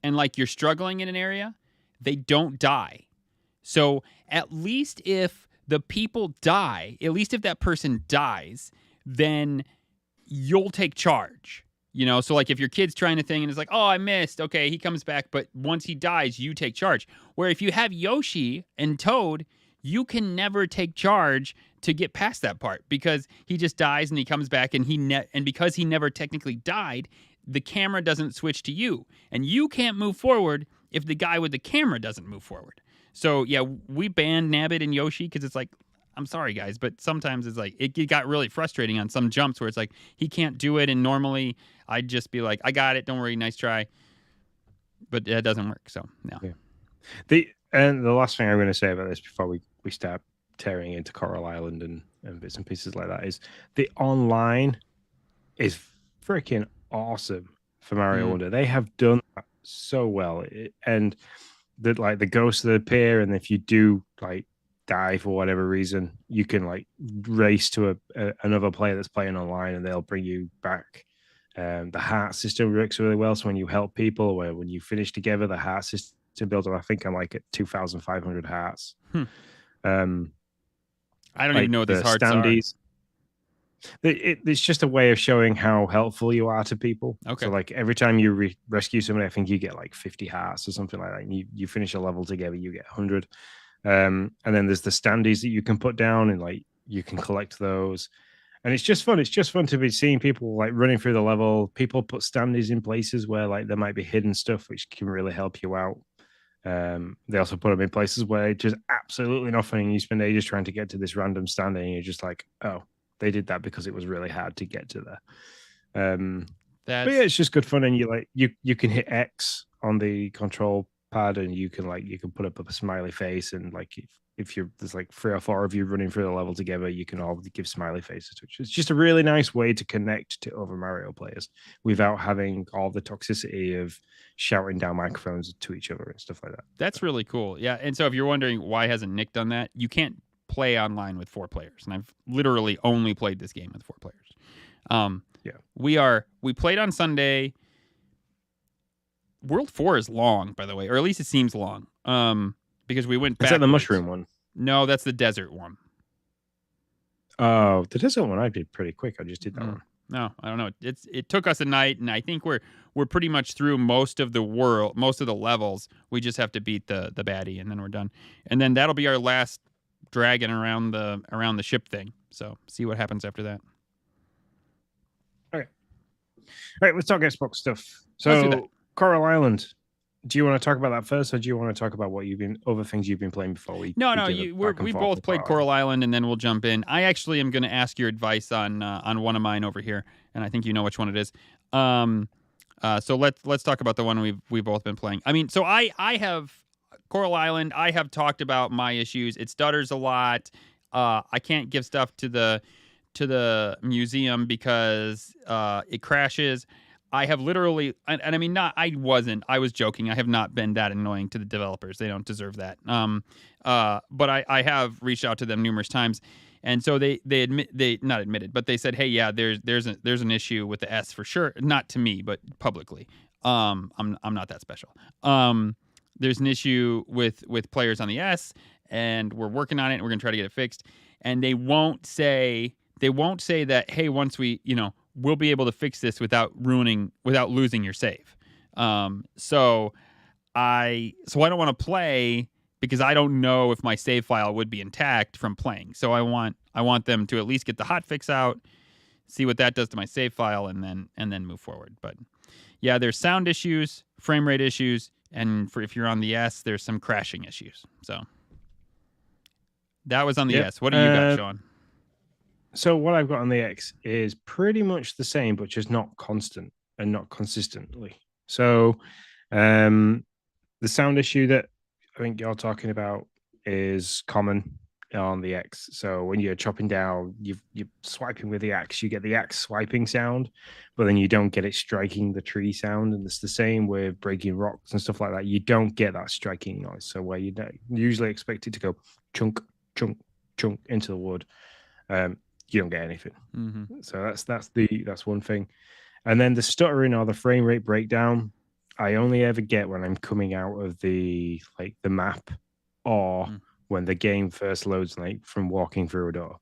and like you're struggling in an area, they don't die. So at least if the people die, at least if that person dies, then you'll take charge. So like if your kid's trying a thing and it's like, oh, I missed. Okay, he comes back. But once he dies, you take charge. Where if you have Yoshi and Toad, you can never take charge to get past that part because he just dies and he comes back and because he never technically died, the camera doesn't switch to you and you can't move forward if the guy with the camera doesn't move forward. So yeah, we banned Nabbit and Yoshi because it's like, I'm sorry guys, but sometimes it's like it got really frustrating on some jumps where it's like he can't do it, and normally I'd just be like, I got it, don't worry, nice try, but that doesn't work. So no. Yeah. The last thing I'm going to say about this before we start tearing into Coral Island and bits and pieces like that is the online is freaking awesome for Mario Wonder. They have done that so well, and the ghosts that appear, and if you do like die for whatever reason, you can like race to another player that's playing online, and they'll bring you back. The heart system works really well, so when you help people, when you finish together, the heart system builds up. I think I'm like at 2,500 hearts. I don't even know what these hearts standees are. It's just a way of showing how helpful you are to people. Okay. So like every time you rescue somebody, I think you get like 50 hearts or something like that. And you finish a level together, you get 100. And then there's the standees that you can put down, and like you can collect those. And it's just fun. It's just fun to be seeing people like running through the level. People put standees in places where like there might be hidden stuff which can really help you out. They also put them in places where it's just absolutely nothing. You spend ages trying to get to this random standing, and you're just like, oh, they did that because it was really hard to get to there. But yeah, it's just good fun, and you can hit X on the control pad, and you can put up a smiley face, and like if there's like 3 or 4 of you running through the level together, you can all give smiley faces, which is just a really nice way to connect to other Mario players without having all the toxicity of shouting down microphones to each other and stuff like that. That's really cool. Yeah. And so if you're wondering why hasn't Nick done that, you can't play online with 4 players. And I've literally only played this game with 4 players. Yeah. We played on Sunday. World 4 is long, by the way, or at least it seems long. Because we went back. Is that the mushroom one? No, that's the desert one. Oh, the desert one I did pretty quick. I just did that one. No, I don't know. It took us a night, and I think we're pretty much through most of the levels. We just have to beat the baddie, and then we're done. And then that'll be our last dragon around the ship thing. So see what happens after that. Okay. All right, let's talk Xbox stuff. So Coral Island. Do you want to talk about that first, or do you want to talk about other things you've been playing before we? No. We both played Coral Island, and then we'll jump in. I actually am going to ask your advice on one of mine over here, and I think you know which one it is. So let's talk about the one we've both been playing. I mean, so I have Coral Island. I have talked about my issues. It stutters a lot. I can't give stuff to the museum because it crashes. I have literally, and I mean, I was joking. I have not been that annoying to the developers. They don't deserve that. But I have reached out to them numerous times, and so they not admitted, but they said, hey, yeah, there's an issue with the S for sure. Not to me, but publicly. I'm not that special. There's an issue with players on the S, and we're working on it, and we're gonna try to get it fixed. And they won't say that, hey, once we'll be able to fix this without losing your save. So I don't want to play because I don't know if my save file would be intact from playing. So I want them to at least get the hotfix out, see what that does to my save file, and then move forward. But yeah, there's sound issues, frame rate issues, and if you're on the S, there's some crashing issues. So that was on the S. What do you got, Sean? So what I've got on the X is pretty much the same, but just not constant and not consistently. So the sound issue that I think you're talking about is common on the X. So when you're chopping down, you're swiping with the axe, you get the axe swiping sound, but then you don't get it striking the tree sound. And it's the same with breaking rocks and stuff like that. You don't get that striking noise. So where you usually expect it to go chunk, chunk, chunk into the wood, you don't get anything. Mm-hmm. So that's one thing. And then the stuttering or the frame rate breakdown, I only ever get when I'm coming out of the map or when the game first loads, like from walking through a door.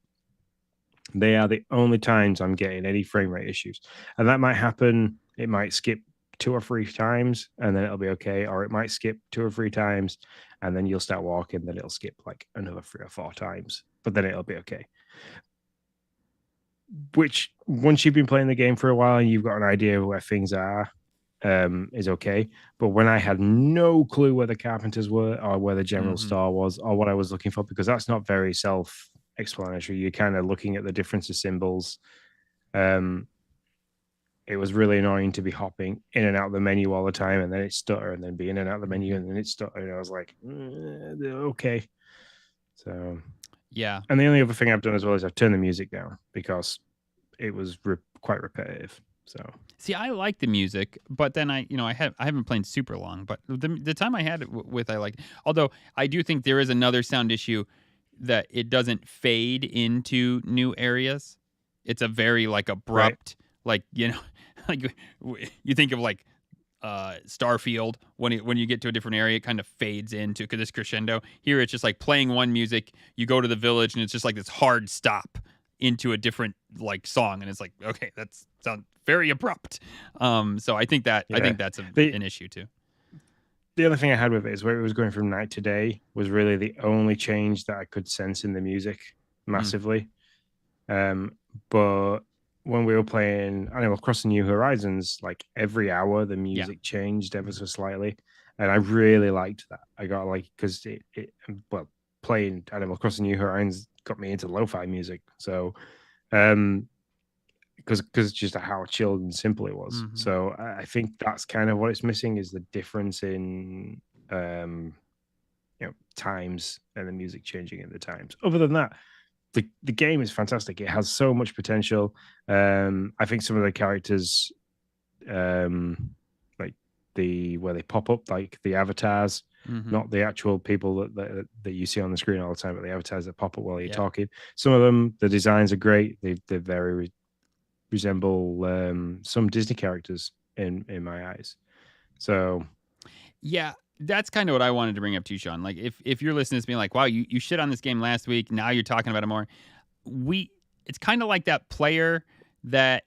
They are the only times I'm getting any frame rate issues. And that might happen. It might skip 2 or 3 times and then it'll be okay. Or it might skip 2 or 3 times and then you'll start walking, then it'll skip like another 3 or 4 times, but then it'll be okay. Which, once you've been playing the game for a while and you've got an idea of where things are, is okay. But when I had no clue where the carpenters were or where the general store was or what I was looking for, because that's not very self-explanatory, you're kind of looking at the difference of symbols. It was really annoying to be hopping in and out of the menu all the time and then it stutter and then be in and out of the menu and then it stutter. And I was like, okay. So... yeah. And the only other thing I've done as well is I've turned the music down because it was quite repetitive. So see, I like the music, but then I haven't played super long, but the time I had it with, I liked. Although I do think there is another sound issue that it doesn't fade into new areas. It's a very abrupt, like you think of Starfield, when you get to a different area, it kind of fades into this crescendo. Here, it's just like playing one music. You go to the village, and it's just like this hard stop into a different song, and it's like, okay, that sounds very abrupt. So I think that's an issue too. The other thing I had with it is where it was going from night to day was really the only change that I could sense in the music massively. But when we were playing Animal Crossing New Horizons, every hour the music changed ever so slightly, and I really liked that. I got because playing Animal Crossing New Horizons got me into lo-fi music. So, because just how chilled and simple it was. So I think that's kind of what it's missing is the difference in times and the music changing in the times. Other than that, the game is fantastic. It has so much potential. I think some of the characters, like where they pop up, like the avatars, not the actual people that you see on the screen all the time, but the avatars that pop up while you're talking. Some of them, the designs are great. They very resemble some Disney characters in my eyes. So yeah, that's kind of what I wanted to bring up too, Sean. Like if you're listening to this being like, wow, you shit on this game last week, now you're talking about it more. It's kind of like that player that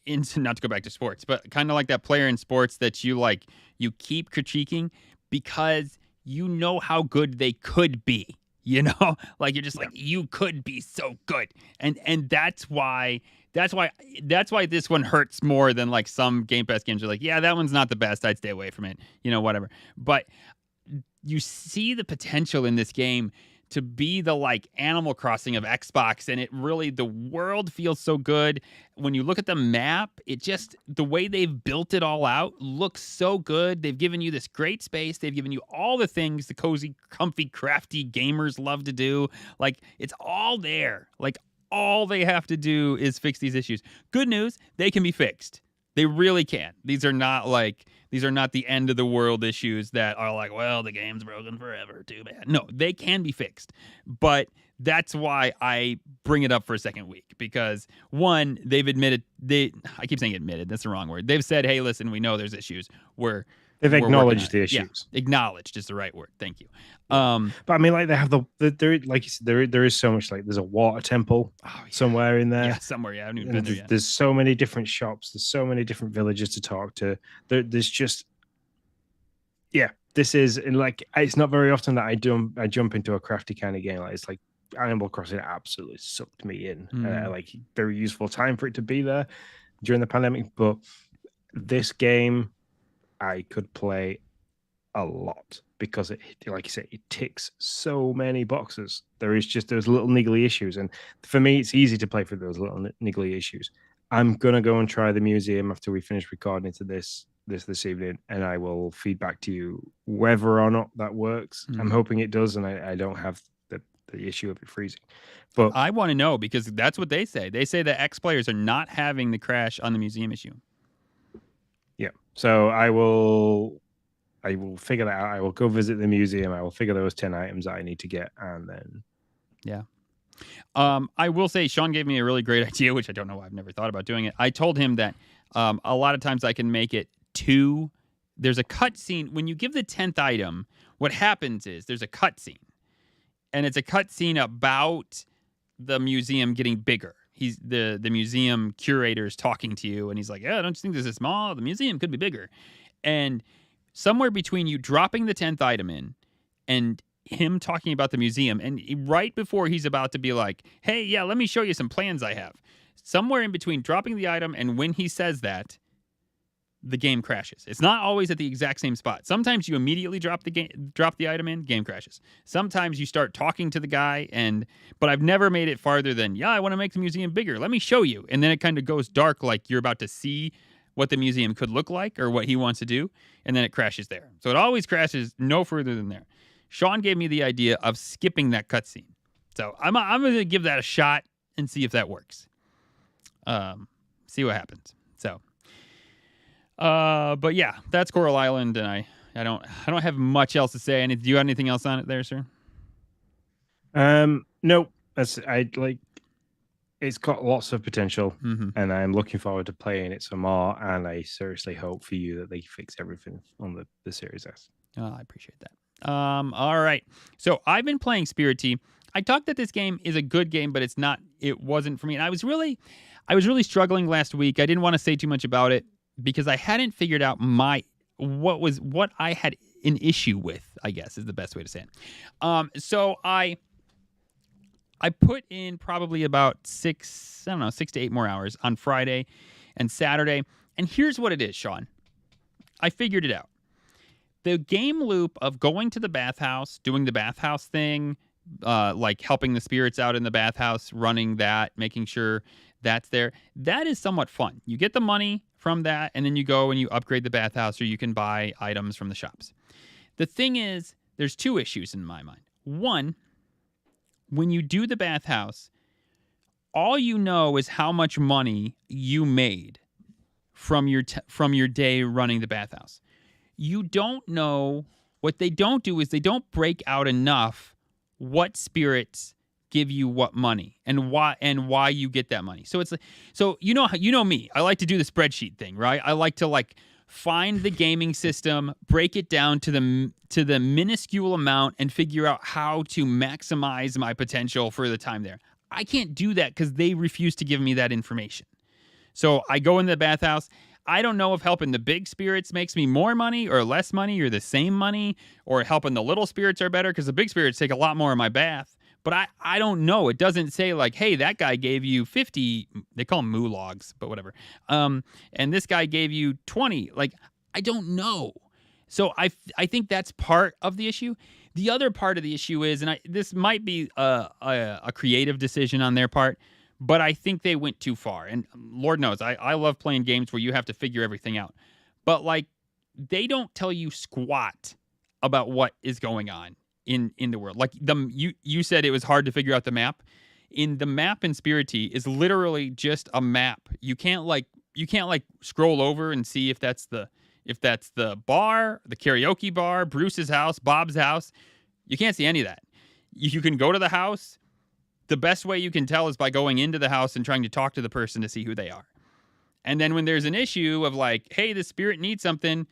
not to go back to sports, but kind of like that player in sports that you keep critiquing because you know how good they could be. You know, like you're just like, you could be so good, and that's why this one hurts more than like some Game Pass games are like, yeah, that one's not the best, I'd stay away from it, whatever. But you see the potential in this game to be the like Animal Crossing of Xbox, and the world feels so good. When you look at the map, the way they've built it all out looks so good. They've given you this great space. They've given you all the things the cozy, comfy, crafty gamers love to do. Like, it's all there. Like, all they have to do is fix these issues. Good news, they can be fixed. They really can. These are not the end of the world issues that are like, well, the game's broken forever. Too bad. No, they can be fixed. But that's why I bring it up for a second week, because one, they've admitted I keep saying admitted, that's the wrong word. They've said, hey, listen, we know there's issues. They've acknowledged the issues. Yeah, acknowledged is the right word. Thank you. But I mean, like, they have there, like you said, there is so much. Like, there's a water temple somewhere in there. Yeah, somewhere. Yeah, I haven't even been there yet. There's so many different shops. There's so many different villages to talk to. There's just, this is like, it's not very often that I jump into a crafty kind of game. Like, it's like Animal Crossing absolutely sucked me in. Like, very useful time for it to be there during the pandemic. But this game, I could play a lot because it, like you said, it ticks so many boxes. There's little niggly issues, and for me, it's easy to play for those little niggly issues. I'm gonna go and try the museum after we finish recording into this evening, and I will feed back to you whether or not that works. I'm hoping it does, and I don't have the issue of it freezing. But I want to know, because that's what they say. They say that X players are not having the crash on the museum issue. Yeah, so I will figure that out. I will go visit the museum. I will figure those 10 items that I need to get, and then I will say Sean gave me a really great idea, which I don't know why I've never thought about doing it. I told him that a lot of times I can make it there's a cutscene. When you give the 10th item, what happens is there's a cutscene, and it's a cutscene about the museum getting bigger. He's the museum curator is talking to you, and he's like, yeah, don't you think this is small? The museum could be bigger. And somewhere between you dropping the 10th item in and him talking about the museum, and right before he's about to be like, hey, yeah, let me show you some plans I have. Somewhere in between dropping the item and when he says that, the game crashes. It's not always at the exact same spot. Sometimes you immediately drop the item in, game crashes. Sometimes you start talking to the guy, but I've never made it farther than, I want to make the museum bigger. Let me show you. And then it kind of goes dark, like you're about to see what the museum could look like or what he wants to do, and then it crashes there. So it always crashes no further than there. Sean gave me the idea of skipping that cutscene. So I'm going to give that a shot and see if that works. See what happens. So, but yeah, that's Coral Island, and I don't have much else to say. Do you have anything else on it there, sir? No. It's got lots of potential, and I'm looking forward to playing it some more. And I seriously hope for you that they fix everything on the Series S. Oh, I appreciate that. All right. So I've been playing Spirittea. I talked that this game is a good game, but it wasn't for me. And I was really struggling last week. I didn't want to say too much about it because I hadn't figured out what I had an issue with, I guess is the best way to say it. So I put in probably about 6 to 8 more hours on Friday and Saturday. And here's what it is, Sean. I figured it out. The game loop of going to the bathhouse, doing the bathhouse thing, like helping the spirits out in the bathhouse, running that, making sure that's there, that is somewhat fun. You get the money from that, and then you go and you upgrade the bathhouse, or you can buy items from the shops. The thing is, there's two issues in my mind. One, when you do the bathhouse, all you know is how much money you made from your day running the bathhouse. You don't know. What they don't do is they don't break out enough what spirits give you what money and why you get that money. So it's like, so you know me. I like to do the spreadsheet thing, right? I like to find the gaming system, break it down to the minuscule amount, and figure out how to maximize my potential for the time there. I can't do that because they refuse to give me that information. So I go in the bathhouse. I don't know if helping the big spirits makes me more money or less money or the same money, or helping the little spirits are better because the big spirits take a lot more of my bath. But I don't know. It doesn't say hey, that guy gave you 50. They call them logs, but whatever. And this guy gave you 20. I don't know. So I think that's part of the issue. The other part of the issue is, and this might be a creative decision on their part, but I think they went too far. And Lord knows, I love playing games where you have to figure everything out. But they don't tell you squat about what is going on in the world. You said it was hard to figure out the map. The map in Spirittea is literally just a map. You can't scroll over and see if that's the bar, the karaoke bar, Bruce's house, Bob's house. You can't see any of that. You can go to the house. The best way you can tell is by going into the house and trying to talk to the person to see who they are. And then when there's an issue of hey, the spirit needs something,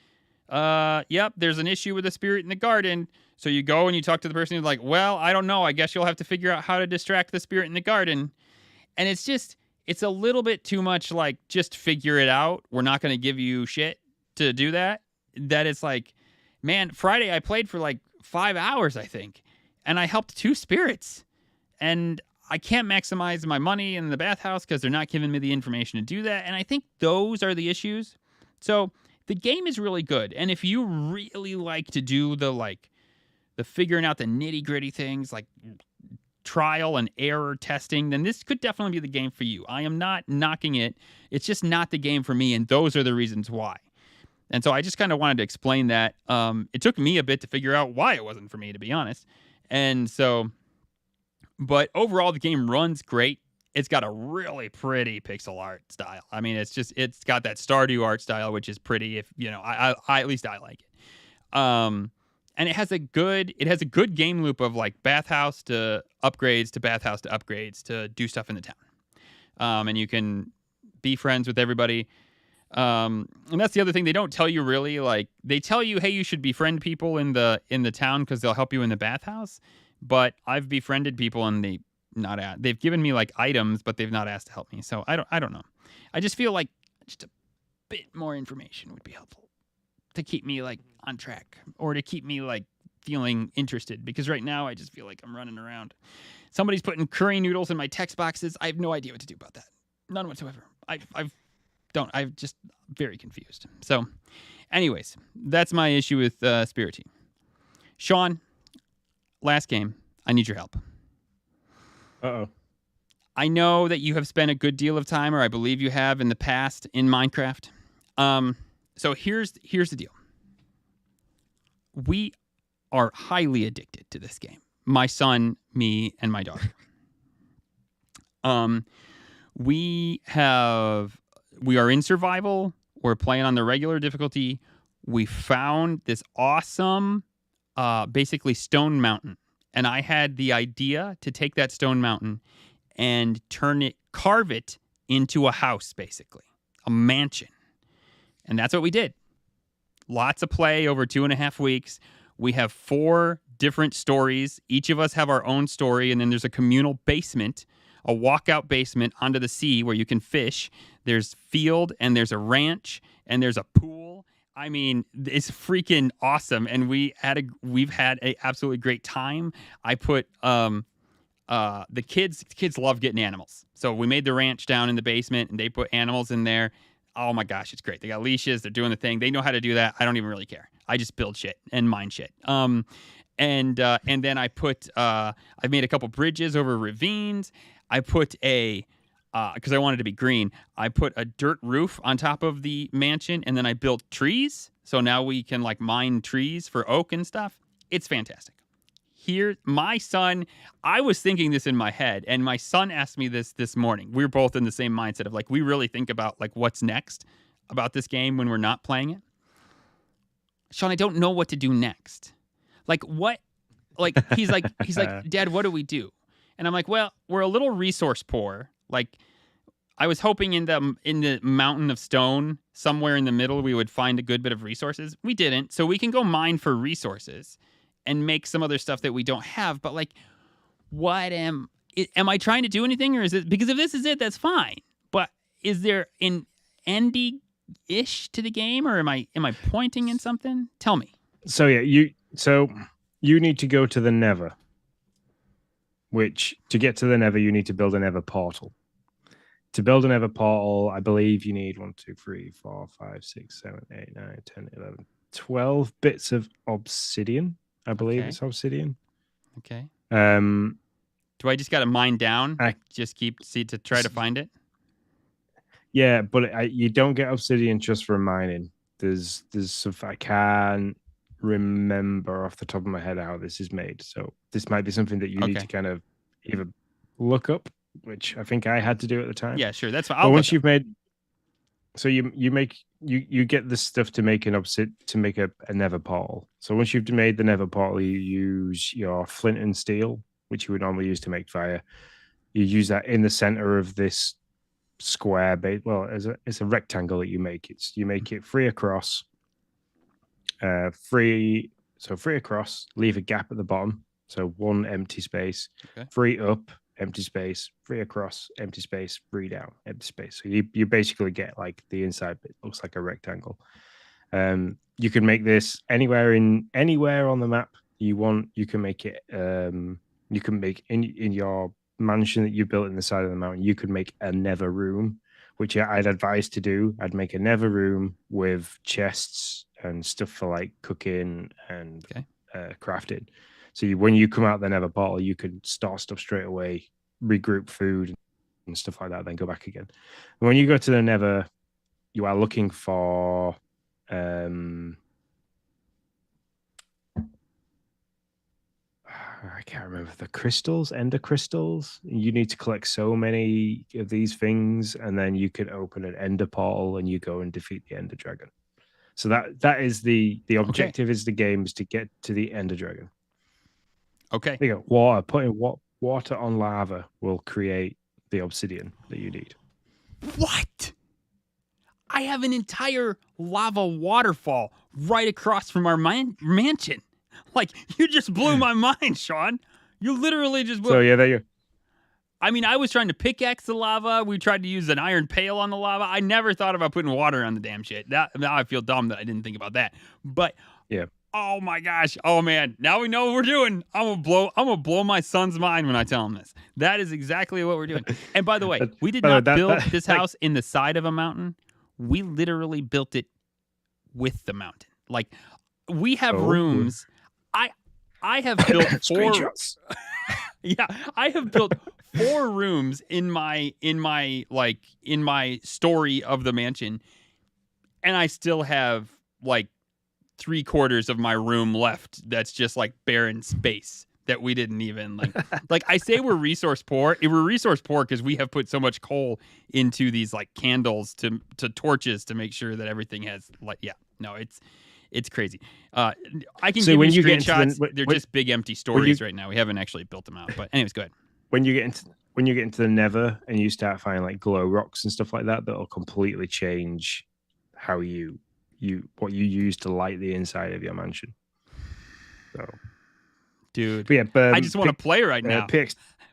yep, there's an issue with the spirit in the garden. So you go and you talk to the person who's well, I don't know. I guess you'll have to figure out how to distract the spirit in the garden. And it's a little bit too much just figure it out. We're not going to give you shit to do that. That it's man, Friday I played for 5 hours, I think. And I helped 2 spirits. And I can't maximize my money in the bathhouse because they're not giving me the information to do that. And I think those are the issues. So the game is really good. And if you really like to do the figuring out the nitty gritty things, trial and error testing, then this could definitely be the game for you. I am not knocking it. It's just not the game for me. And those are the reasons why. And so I just kind of wanted to explain that. It took me a bit to figure out why it wasn't for me, to be honest. And so, but overall, the game runs great. It's got a really pretty pixel art style. I mean, it's got that Stardew art style, which is pretty. If I at least I like it. And it has a good game loop of bathhouse to upgrades to bathhouse to upgrades to do stuff in the town. And you can be friends with everybody. And that's the other thing they don't tell you really. They tell you, hey, you should befriend people in the town because they'll help you in the bathhouse. But I've befriended people and they've given me items, but they've not asked to help me. So I don't know. I just feel just a bit more information would be helpful to keep me on track, or to keep me feeling interested, because right now I just feel like I'm running around. Somebody's putting curry noodles in my text boxes. I have no idea what to do about that. None whatsoever. I'm just very confused. So anyways, that's my issue with Spirittea. Sean, last game, I need your help. Uh-oh. I know that you have spent a good deal of time, or I believe you have in the past, in Minecraft. So here's the deal. We are highly addicted to this game. My son, me, and my daughter. We are in survival. We're playing on the regular difficulty. We found this awesome, basically stone mountain. And I had the idea to take that stone mountain and carve it into a house, basically, a mansion. And that's what we did. Lots of play over 2.5 weeks. We have 4 different stories. Each of us have our own story. And then there's a communal basement, a walkout basement onto the sea where you can fish. There's field, and there's a ranch, and there's a pool. I mean, it's freaking awesome. And we've had a absolutely great time. I put the kids love getting animals. So we made the ranch down in the basement, and they put animals in there. Oh my gosh, it's great. They got leashes. They're doing the thing. They know how to do that. I don't even really care. I just build shit and mine shit. And then I've made a couple bridges over ravines. I put a because I wanted it to be green. I put a dirt roof on top of the mansion, and then I built trees. So now we can like mine trees for oak and stuff. It's fantastic. Here, my son, I was thinking this in my head, and my son asked me this morning. We were both in the same mindset of like, we really think about like what's next about this game when we're not playing it. Sean, I don't know what to do next. Like what? Like he's like, Dad, what do we do? And I'm like, well, we're a little resource poor. Like I was hoping in the mountain of stone, somewhere in the middle, we would find a good bit of resources. We didn't, so we can go mine for resources and make some other stuff that we don't have. But like, what am I trying to do anything, or is it because if this is it, that's fine. But is there an ending-ish to the game, or am I pointing in something? Tell me. So yeah, you need to go to the Nether. Which to get to the Nether, you need to build a Nether portal. To build a Nether portal, I believe you need 1, 2, 3, 4, 5, 6, 7, 8, 9, 10, 11, 12 bits of obsidian. I believe it's obsidian. Okay. Do I just got to mine down? Just to try to find it? Yeah, but you don't get obsidian just from mining. There's stuff I can't remember off the top of my head how this is made. So this might be something that you need to kind of either look up, which I think I had to do at the time. Yeah, sure. That's fine. But once you've made, so you get the stuff to make a Nether portal. So once you've made the Nether portal, you use your flint and steel, which you would normally use to make fire. You use that in the center of this square base. Well, it's a rectangle that you make. You make it 3 across. 3 across. Leave a gap at the bottom. So 1 empty space. Okay. 3 up. Empty space, 3 across, empty space, 3 down, empty space. So you basically get like the inside bit looks like a rectangle. You can make this anywhere on the map you want. You can make it. You can make in your mansion that you built in the side of the mountain. You could make a Nether room, which I'd advise to do. I'd make a Nether room with chests and stuff for like cooking and crafting. So when you come out the Nether portal, you can start stuff straight away, regroup food and stuff like that, then go back again. And when you go to the Nether, you are looking for I can't remember the crystals, ender crystals. You need to collect so many of these things, and then you can open an ender portal and you go and defeat the ender dragon. So that is the objective is the game is to get to the ender dragon. Okay. There you go. Water. Putting water on lava will create the obsidian that you need. What? I have an entire lava waterfall right across from our mansion. Like, you just blew my mind, Sean. You literally just blew. So, yeah, there you go. I mean, I was trying to pickaxe the lava. We tried to use an iron pail on the lava. I never thought about putting water on the damn shit. Now I feel dumb that I didn't think about that. But, yeah. Oh my gosh. Oh man. Now we know what we're doing. I'm gonna blow my son's mind when I tell him this. That is exactly what we're doing. And by the way, we did not build this house in the side of a mountain. We literally built it with the mountain. Like we have rooms. I have built 4 Yeah, I have built 4 rooms in my story of the mansion. And I still have like 3/4 of my room left that's just like barren space that we didn't even like I say we're resource poor. We're resource poor because we have put so much coal into these like candles to torches to make sure that everything has like it's crazy. I can give you screenshots. They're just big empty stories right now. We haven't actually built them out. But anyways, go ahead. When you get into the Nether and you start finding like glow rocks and stuff like that'll completely change how what you use to light the inside of your mansion. So, dude, I just want to play right now.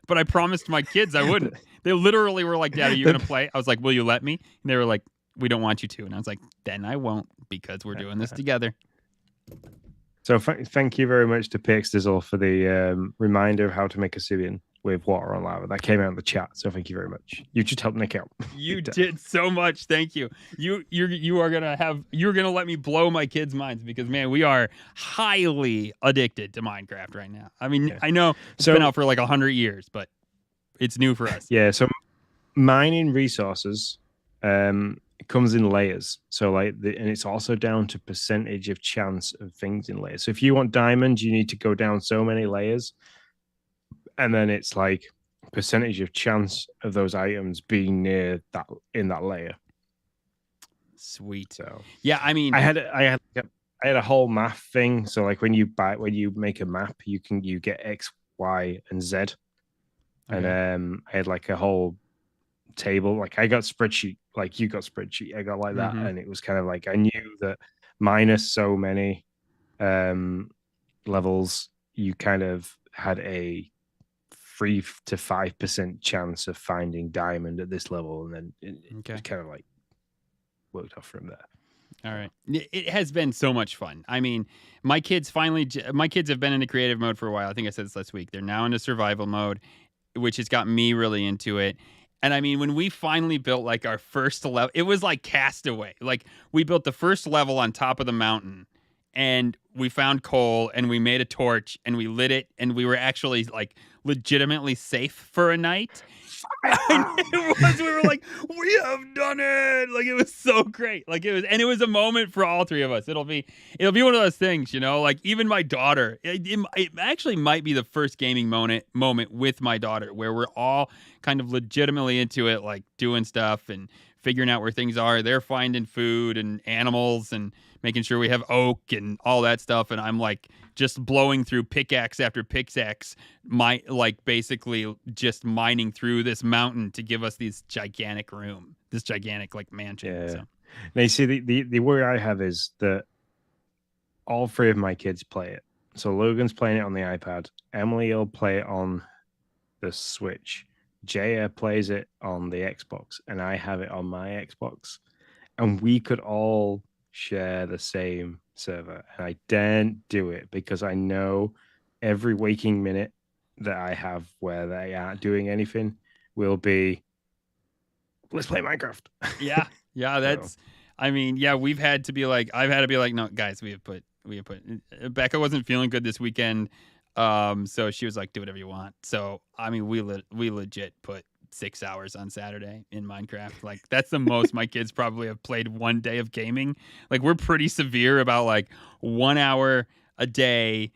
But I promised my kids I wouldn't. They literally were like, "Dad, are you going to play?" I was like, "Will you let me?" And they were like, "We don't want you to." And I was like, "Then I won't because we're doing this together." So thank you very much to Pixdizzle for the reminder of how to make obsidian with water on lava. That came out in the chat, so thank you very much. You just helped Nick out. You did so much. Thank you. You're gonna let me blow my kids' minds because man, we are highly addicted to Minecraft right now. I mean, I know it's been out for like 100 years, but it's new for us. Yeah. So mining resources it comes in layers. So and it's also down to percentage of chance of things in layers. So if you want diamonds, you need to go down so many layers, and then it's like percentage of chance of those items being near that in that layer. Sweet. So yeah, I mean, I had a whole math thing. So like when you make a map, you get X, Y, and Z. Okay. And I had like a whole table. Like I got spreadsheet, like you got spreadsheet. I got like that, and it was kind of like I knew that minus so many levels, you kind of had a 3 to 5% chance of finding diamond at this level, and then it kind of like worked off from there. All right. It has been so much fun. I mean, my kids have been into creative mode for a while. I think I said this last week. They're now into survival mode, which has got me really into it. And I mean, when we finally built like our first level, it was like Castaway. Like we built the first level on top of the mountain, and we found coal, and we made a torch, and we lit it, and we were actually like legitimately safe for a night. We were like, we have done it. Like it was so great. Like it was a moment for all three of us. It'll be one of those things, like even my daughter, it actually might be the first gaming moment with my daughter where we're all kind of legitimately into it, like doing stuff and figuring out where things are. They're finding food and animals and making sure we have oak and all that stuff. And I'm like just blowing through pickaxe after pickaxe, basically just mining through this mountain to give us this gigantic like mansion. Yeah. So. Now you see the worry I have is that all three of my kids play it. So Logan's playing it on the iPad. Emily will play it on the Switch. Jaya plays it on the Xbox, and I have it on my Xbox. And we could all share the same server, and I daren't do it because I know every waking minute that I have where they aren't doing anything will be, let's play Minecraft. Yeah, that's. I mean, yeah, I've had to be like, no, guys, we have put. Becca wasn't feeling good this weekend, so she was like, do whatever you want. So I mean, we legit put 6 hours on Saturday in Minecraft. Like that's the most my kids probably have played one day of gaming. Like we're pretty severe about like 1 hour a day,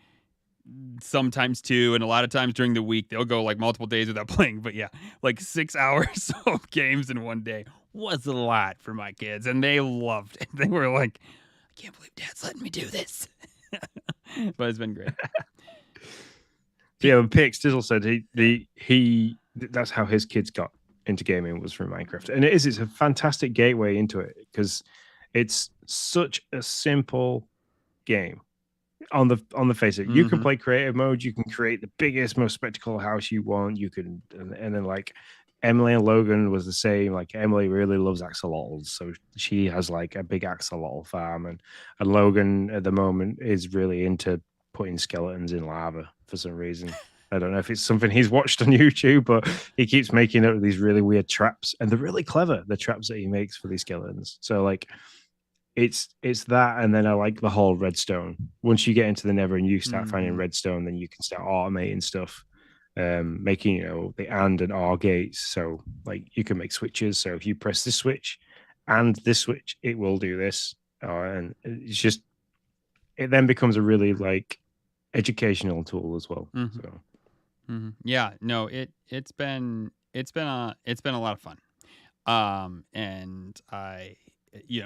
sometimes 2, and a lot of times during the week they'll go like multiple days without playing. But yeah, like 6 hours of games in one day was a lot for my kids, and they loved it. They were like, I can't believe Dad's letting me do this. But it's been great. Yeah, Pick Stizzle said he that's how his kids got into gaming, was from Minecraft. And it's a fantastic gateway into it because it's such a simple game on the face of it. You can play creative mode, you can create the biggest, most spectacular house you want. You can, and then like Emily and Logan was the same. Like Emily really loves axolotls, so she has like a big axolotl farm, and Logan at the moment is really into putting skeletons in lava for some reason. I don't know if it's something he's watched on YouTube, but he keeps making up these really weird traps, and they're really clever, the traps that he makes for these skeletons. So like it's that, and then I like the whole redstone. Once you get into the Nether and you start finding redstone, then you can start automating stuff, making the and or gates. So like you can make switches. So if you press this switch and this switch, it will do this. And it's just, it then becomes a really like educational tool as well. So yeah, no, it's been a lot of fun. And I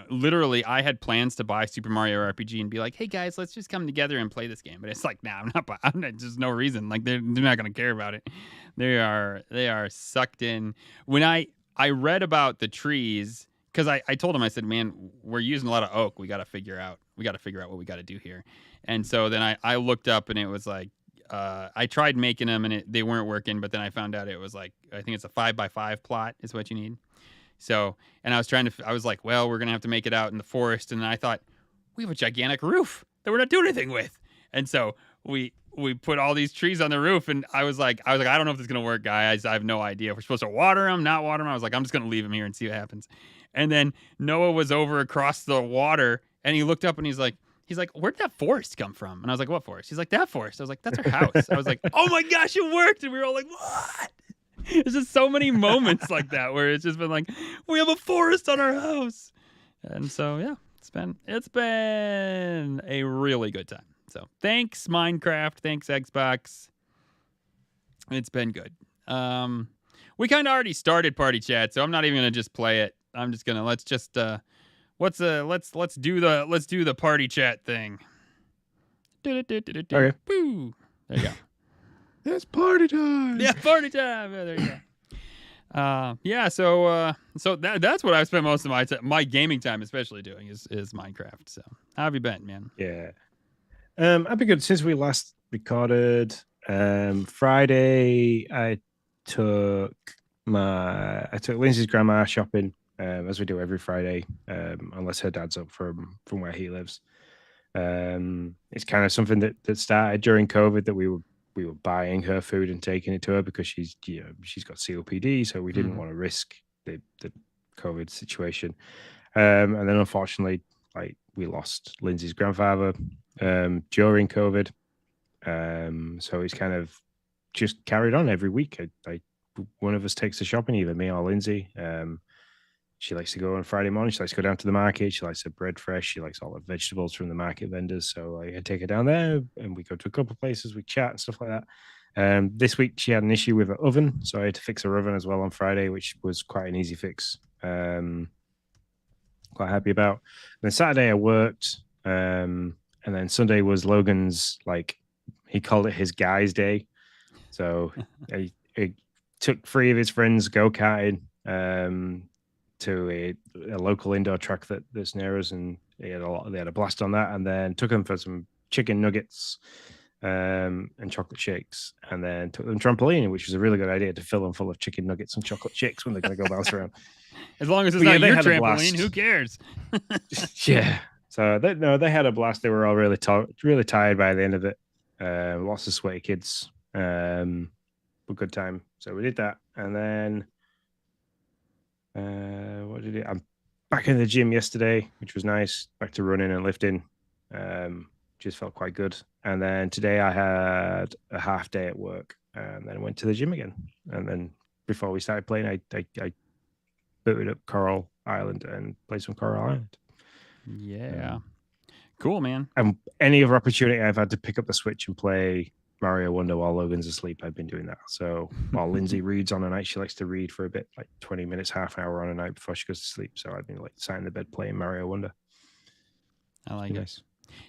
literally I had plans to buy Super Mario RPG and be like, hey guys, let's just come together and play this game. But it's like, nah, I'm not, just no reason. Like they're not going to care about it. They are sucked in. When I read about the trees, because I told him, I said, man, we're using a lot of oak. We got to figure out what we got to do here. And so then I looked up, and it was like, I tried making them, and they weren't working. But then I found out it was like, I think it's a 5x5 plot is what you need. So, and I was like, well, we're going to have to make it out in the forest. And then I thought, we have a gigantic roof that we're not doing anything with. And so we put all these trees on the roof, and I was like, I don't know if this is going to work, guys. I have no idea if we're supposed to water them, not water them. I was like, I'm just going to leave them here and see what happens. And then Noah was over across the water, and he looked up, and he's like, where did that forest come from? And I was like, what forest? He's like, that forest. I was like, that's our house. I was like, oh my gosh, it worked. And we were all like, what? There's just so many moments like that where it's just been like, we have a forest on our house. And so, yeah, it's been a really good time. So thanks, Minecraft. Thanks, Xbox. It's been good. We kind of already started party chat, so I'm not even gonna just play it. I'm just gonna let's do the party chat thing. Okay. Woo. There you go. It's party time. Yeah, party time. Yeah, there you go. So that's what I've spent most of my gaming time, especially doing is Minecraft. So how have you been, man? Yeah. I've been good since we last recorded. Friday, I took Lindsay's grandma shopping, as we do every Friday, unless her dad's up from where he lives. It's kind of something that started during COVID, that we were buying her food and taking it to her because she's got COPD, so we didn't want to risk the COVID situation. And then unfortunately, like, we lost Lindsay's grandfather during COVID. So it's kind of just carried on every week. One of us takes the shopping, either me or Lindsay. She likes to go on Friday morning. She likes to go down to the market. She likes her bread fresh. She likes all the vegetables from the market vendors. So I take her down there, and we go to a couple of places. We chat and stuff like that. This week she had an issue with her oven, so I had to fix her oven as well on Friday, which was quite an easy fix. Quite happy about. And then Saturday I worked, and then Sunday was Logan's, like, he called it his guys' day. So he took 3 of his friends go-karting to a local indoor track that's near us, and they had a blast on that, and then took them for some chicken nuggets and chocolate shakes, and then took them trampolining, which was a really good idea, to fill them full of chicken nuggets and chocolate shakes when they're going to go bounce around. As long as it's not your trampoline, who cares? Yeah. So they had a blast. They were all really tired by the end of it. Lots of sweaty kids. But good time. So we did that, and then I'm back in the gym yesterday, which was nice. Back to running and lifting. Just felt quite good. And then today I had a half day at work, and then I went to the gym again. And then before we started playing, I booted up Coral Island and played some Coral Island. Yeah. Cool, man. And any other opportunity I've had to pick up the Switch and play Mario Wonder while Logan's asleep, I've been doing that. So while Lindsay reads on a night, she likes to read for a bit, like 20 minutes, half an hour on a night before she goes to sleep. So I've been like sat in the bed playing Mario Wonder. I like it.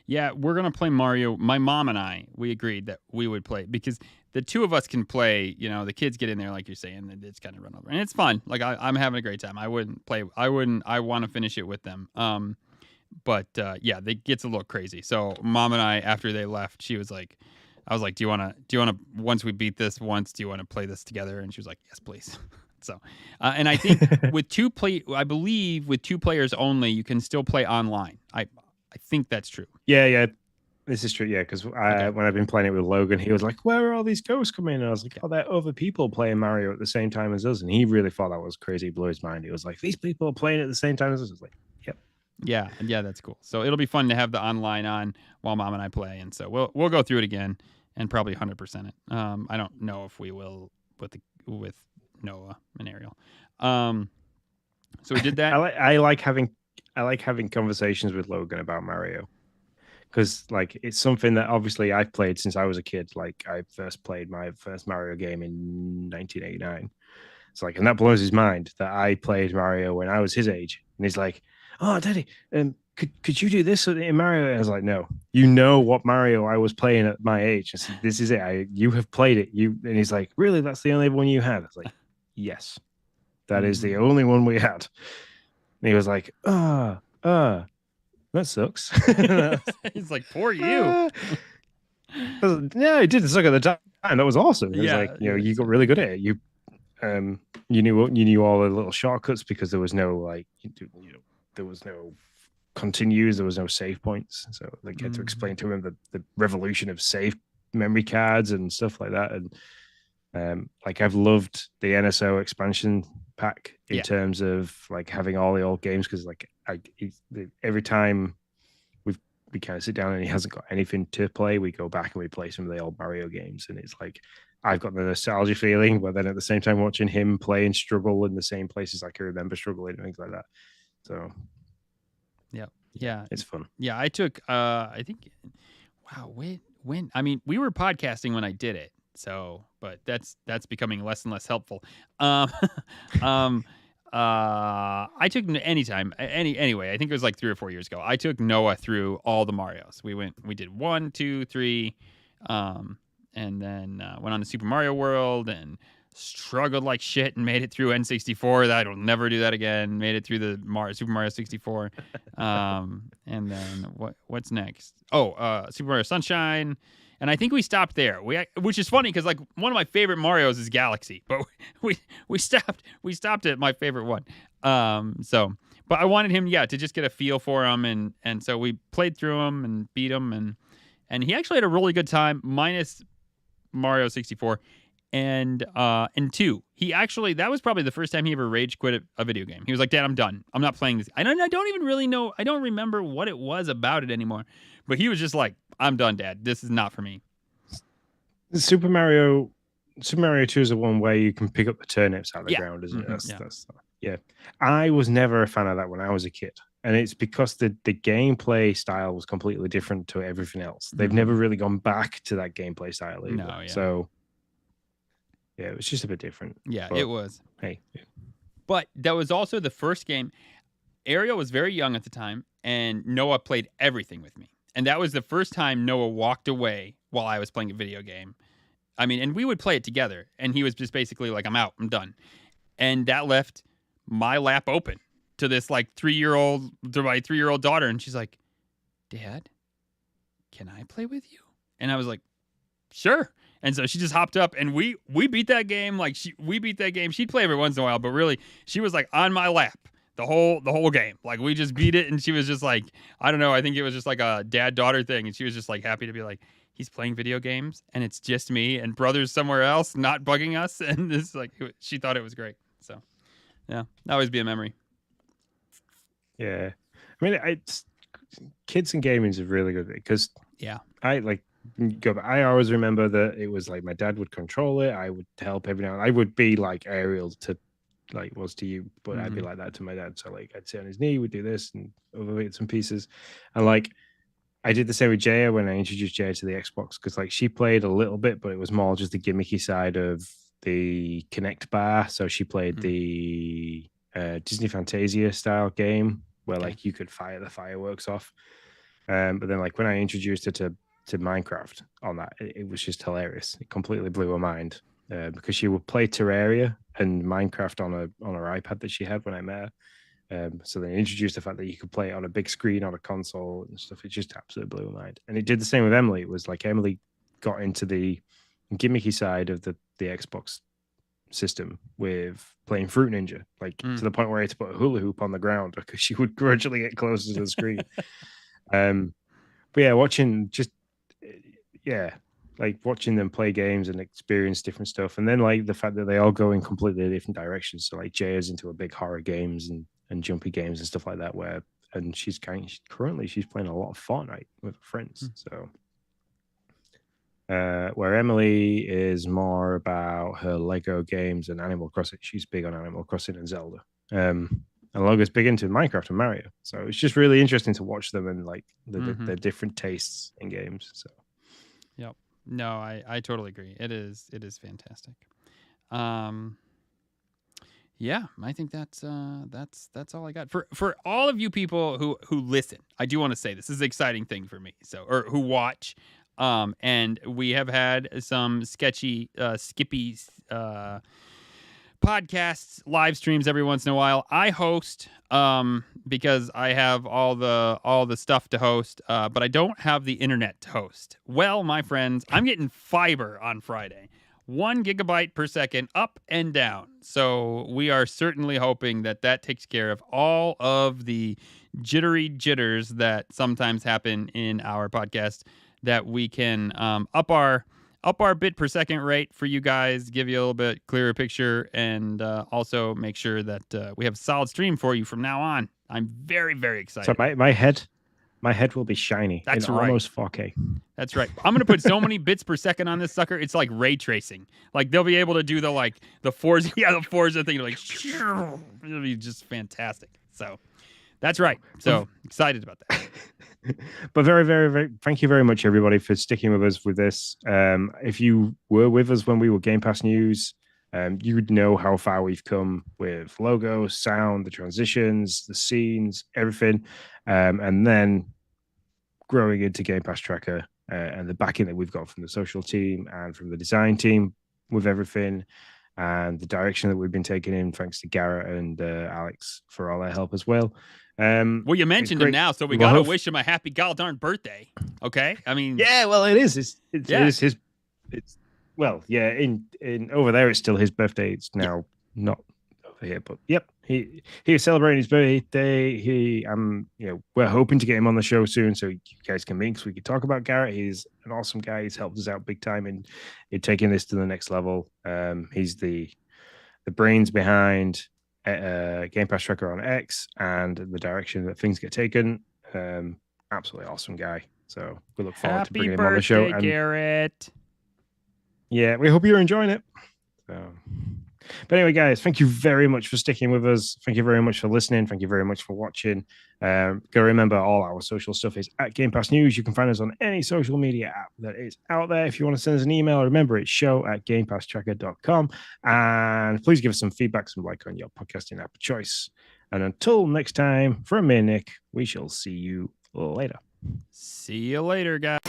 Yeah, we're going to play Mario. My mom and I, we agreed that we would play, because the two of us can play, the kids get in there, like you're saying, and it's kind of run over. And it's fun. Like, I'm having a great time. I want to finish it with them. But it gets a little crazy. So mom and I, after they left, I was like, do you want to, once we beat this once, do you want to play this together? And she was like, yes, please. So, and I think with two players only, you can still play online. I think that's true. Yeah. This is true, yeah, because when I've been playing it with Logan, he was like, where are all these ghosts coming in? And I was like, oh, there are other people playing Mario at the same time as us. And he really thought that was crazy. Blew his mind. He was like, these people are playing at the same time as us. I was like, yep. Yeah, that's cool. So it'll be fun to have the online on while mom and I play. And so we'll go through it again and probably 100% it. I don't know if we will with Noah and Ariel. So we did that. I like having conversations with Logan about Mario, because like it's something that obviously I've played since I was a kid. Like, I first played my first Mario game in 1989. It's like, and that blows his mind that I played Mario when I was his age, and he's like, "Oh, Daddy, could you do this in Mario?" And I was like, "No, you know what Mario I was playing at my age." I said, "This is it. You have played it." And he's like, "Really? That's the only one you had?" I was like, "Yes, that is the only one we had." And he was like, that sucks. He's like, poor you. Yeah, it didn't suck at the time. That was awesome. It was like, you got really good at it. You knew all the little shortcuts, because there was no there was no continues, there was no save points. So they had to explain to him the revolution of save memory cards and stuff like that. And I've loved the NSO expansion pack in terms of like having all the old games, because like every time we kind of sit down and he hasn't got anything to play, we go back and we play some of the old Mario games, and it's like I've got the nostalgia feeling, but then at the same time watching him play and struggle in the same places I can remember struggling and things like that. So yeah, it's fun. Yeah, I took I think wow, when I mean, we were podcasting when I did it. So, but that's becoming less and less helpful. Um I took anyway, I think it was like 3 or 4 years ago. I took Noah through all the Marios. We did 1, 2, 3, and then went on to Super Mario World and struggled like shit and made it through N64. I will never do that again. Made it through the Super Mario 64. And then what's next? Oh, Super Mario Sunshine. And I think we stopped there. Which is funny because like one of my favorite Marios is Galaxy, but we stopped at my favorite one. But I wanted him, to just get a feel for him, and so we played through him and beat him, and he actually had a really good time, minus Mario 64 and 2. He actually, that was probably the first time he ever rage quit a video game. He was like, "Dad, I'm done. I'm not playing this." I don't even really know. I don't remember what it was about it anymore. But he was just like, "I'm done, Dad. This is not for me." Super Mario 2 is the one where you can pick up the turnips out of the ground, isn't it? Yeah. I was never a fan of that when I was a kid. And it's because the gameplay style was completely different to everything else. They've never really gone back to that gameplay style either. No, yeah. So, yeah, it was just a bit different. Yeah, but it was. Hey. But that was also the first game. Ariel was very young at the time, and Noah played everything with me. And that was the first time Noah walked away while I was playing a video game. I mean, and we would play it together, and he was just basically like, "I'm out, I'm done." And that left my lap open to this like my 3-year-old daughter, and she's like, "Dad, can I play with you?" And I was like, "Sure." And so she just hopped up, and we beat that game. We beat that game. She'd play every once in a while, but really, she was like on my lap the whole game. Like, we just beat it, and she was just like, I don't know, I think it was just like a dad-daughter thing, and she was just like happy to be like, he's playing video games, and it's just me and brothers somewhere else not bugging us, and this like she thought it was great. So, yeah, that'll always be a memory. Yeah, I mean, kids and gaming is really good because I always remember that it was like my dad would control it. I would help every now and then. I would be like Ariel to like was to you, but I'd be like that to my dad. So like I'd sit on his knee, we'd do this and other bits and pieces. And like I did the same with Jaya when I introduced Jaya to the Xbox, because like she played a little bit, but it was more just the gimmicky side of the Kinect bar. So she played the Disney Fantasia style game where like you could fire the fireworks off. But then like when I introduced her to Minecraft on that, it was just hilarious. It completely blew her mind. Because she would play Terraria and Minecraft on her iPad that she had when I met her. So they introduced the fact that you could play it on a big screen on a console and stuff. It just absolutely blew her mind. And it did the same with Emily. It was like Emily got into the gimmicky side of the Xbox system with playing Fruit Ninja, like to the point where I had to put a hula hoop on the ground because she would gradually get closer to the screen. But yeah, like watching them play games and experience different stuff, and then like the fact that they all go in completely different directions. So like Jay is into a big horror games and jumpy games and stuff like that. And she's currently playing a lot of Fortnite with her friends. So where Emily is more about her Lego games and Animal Crossing. She's big on Animal Crossing and Zelda. And Logan's big into Minecraft and Mario. So it's just really interesting to watch them and like the different tastes in games. So. Yep. No, I totally agree. It is fantastic. Yeah, I think that's all I got. For all of you people who listen, I do want to say this is an exciting thing for me. So, or who watch, and we have had some sketchy Skippy podcasts, live streams every once in a while. I host because I have all the stuff to host, but I don't have the internet to host. Well, my friends, I'm getting fiber on Friday. 1 gigabyte per second up and down. So we are certainly hoping that takes care of all of the jittery jitters that sometimes happen in our podcast, that we can up our bit per second rate for you guys, give you a little bit clearer picture, and also make sure that we have a solid stream for you from now on. I'm very, very excited. So my head My head will be shiny. That's in right. Almost 4K. That's right. I'm gonna put so many bits per second on this sucker. It's like ray tracing. Like they'll be able to do the Forza, the Forza thing. Like it'll be just fantastic. So that's right. So excited about that. But very, very, very, thank you very much, everybody, for sticking with us with this. If you were with us when we were Game Pass News, you would know how far we've come with logo, sound, the transitions, the scenes, everything. And then growing into Game Pass Tracker and the backing that we've got from the social team and from the design team with everything and the direction that we've been taking in, thanks to Garrett and Alex for all their help as well. Well, you mentioned him now, so we got to wish him a happy goddamn birthday. Okay? I mean... Yeah, well, it is. It is his... It's well, yeah, in over there, it's still his birthday. It's now not over here, but yep, he was celebrating his birthday. We're hoping to get him on the show soon, so you guys can meet, so we can talk about Garrett. He's an awesome guy. He's helped us out big time in taking this to the next level. He's the brains behind Game Pass Tracker on X and the direction that things get taken. Absolutely awesome guy. So we look forward to bringing him on the show. Happy birthday, Garrett. Yeah, we hope you're enjoying it. But anyway, guys, thank you very much for sticking with us. Thank you very much for listening. Thank you very much for watching. Go remember, all our social stuff is at Game Pass News. You can find us on any social media app that is out there. If you want to send us an email, remember it's show@gamepasstracker.com. And please give us some feedback, some like on your podcasting app of choice. And until next time, from me and Nick, we shall see you later. See you later, guys.